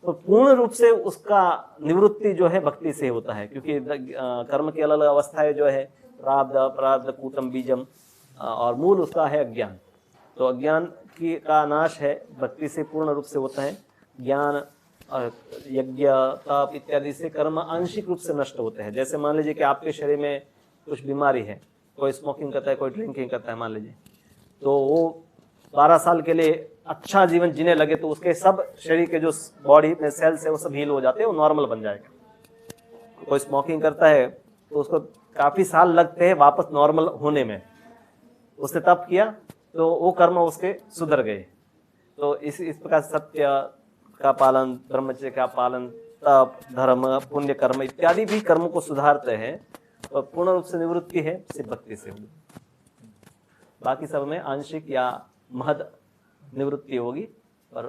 तो पूर्ण रूप से उसका निवृत्ति जो है भक्ति से होता है। क्योंकि कर्म की अलग अलग अवस्थाएं जो है, प्रारब्ध, अपराध, कूटम, बीजम, और मूल उसका है अज्ञान। तो अज्ञान का नाश है भक्ति से पूर्ण रूप से होता है। ज्ञान और यज्ञ, तप इत्यादि से कर्म आंशिक रूप से नष्ट होते हैं। जैसे मान लीजिए कि आपके शरीर में कुछ बीमारी है, कोई स्मोकिंग करता है, कोई ड्रिंकिंग करता है मान लीजिए, तो वो 12 साल के लिए अच्छा जीवन जीने लगे तो उसके सब शरीर के जो बॉडी में सेल्स है वो सब हील हो जाते हैं, वो नॉर्मल बन जाएगा। कोई स्मोकिंग करता है तो उसको काफी साल लगते हैं वापस नॉर्मल होने में। उसने तप किया तो वो कर्म उसके सुधर गए। तो इस प्रकार सत्य, का पालन, ब्रह्मचर्य का पालन, तप, धर्म, पुण्य कर्म इत्यादि भी कर्मों को सुधारते हैं, और पूर्ण रूप से निवृत्ति है सिर्फ भक्ति से होगी। बाकी सब में आंशिक या महद निवृत्ति होगी, पर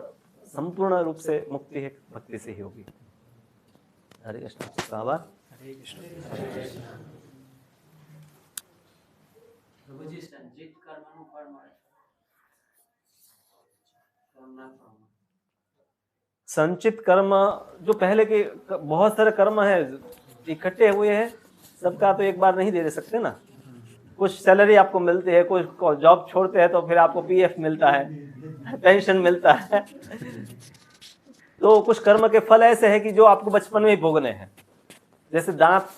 संपूर्ण रूप से मुक्ति है भक्ति से ही होगी। हरे कृष्ण। आभार। પ્રભુજી સંચિત કર્મનું ફળ મળે કર્મના ફળમાં संचित कर्म जो पहले के बहुत सारे कर्म है इकट्ठे हुए हैं, सबका तो एक बार नहीं दे सकते ना। कुछ सैलरी आपको मिलती है, कुछ जॉब छोड़ते हैं तो फिर आपको पीएफ मिलता है, पेंशन मिलता है। तो कुछ कर्म के फल ऐसे हैं कि जो आपको बचपन में ही भोगने हैं। जैसे दांत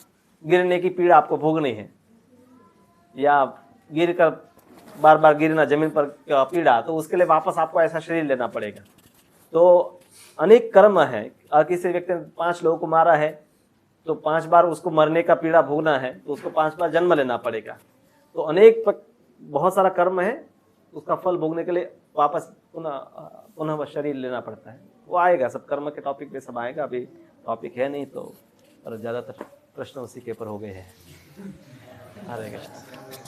गिरने की पीड़ा आपको भोगनी है, या गिर कर बार बार गिरना जमीन पर पीड़ा, तो उसके लिए वापस आपको ऐसा शरीर लेना पड़ेगा। तो अनेक कर्म है। किसी व्यक्ति ने 5 लोगों को मारा है तो 5 बार उसको मरने का पीड़ा भोगना है, तो उसको 5 बार जन्म लेना पड़ेगा। तो बहुत सारा कर्म है, उसका फल भोगने के लिए वापस पुनः वह शरीर लेना पड़ता है। वो आएगा, सब कर्म के टॉपिक पे सब आएगा। अभी टॉपिक है नहीं तो, पर ज़्यादातर प्रश्न उसी के ऊपर हो गए हैं। हरे कृष्ण।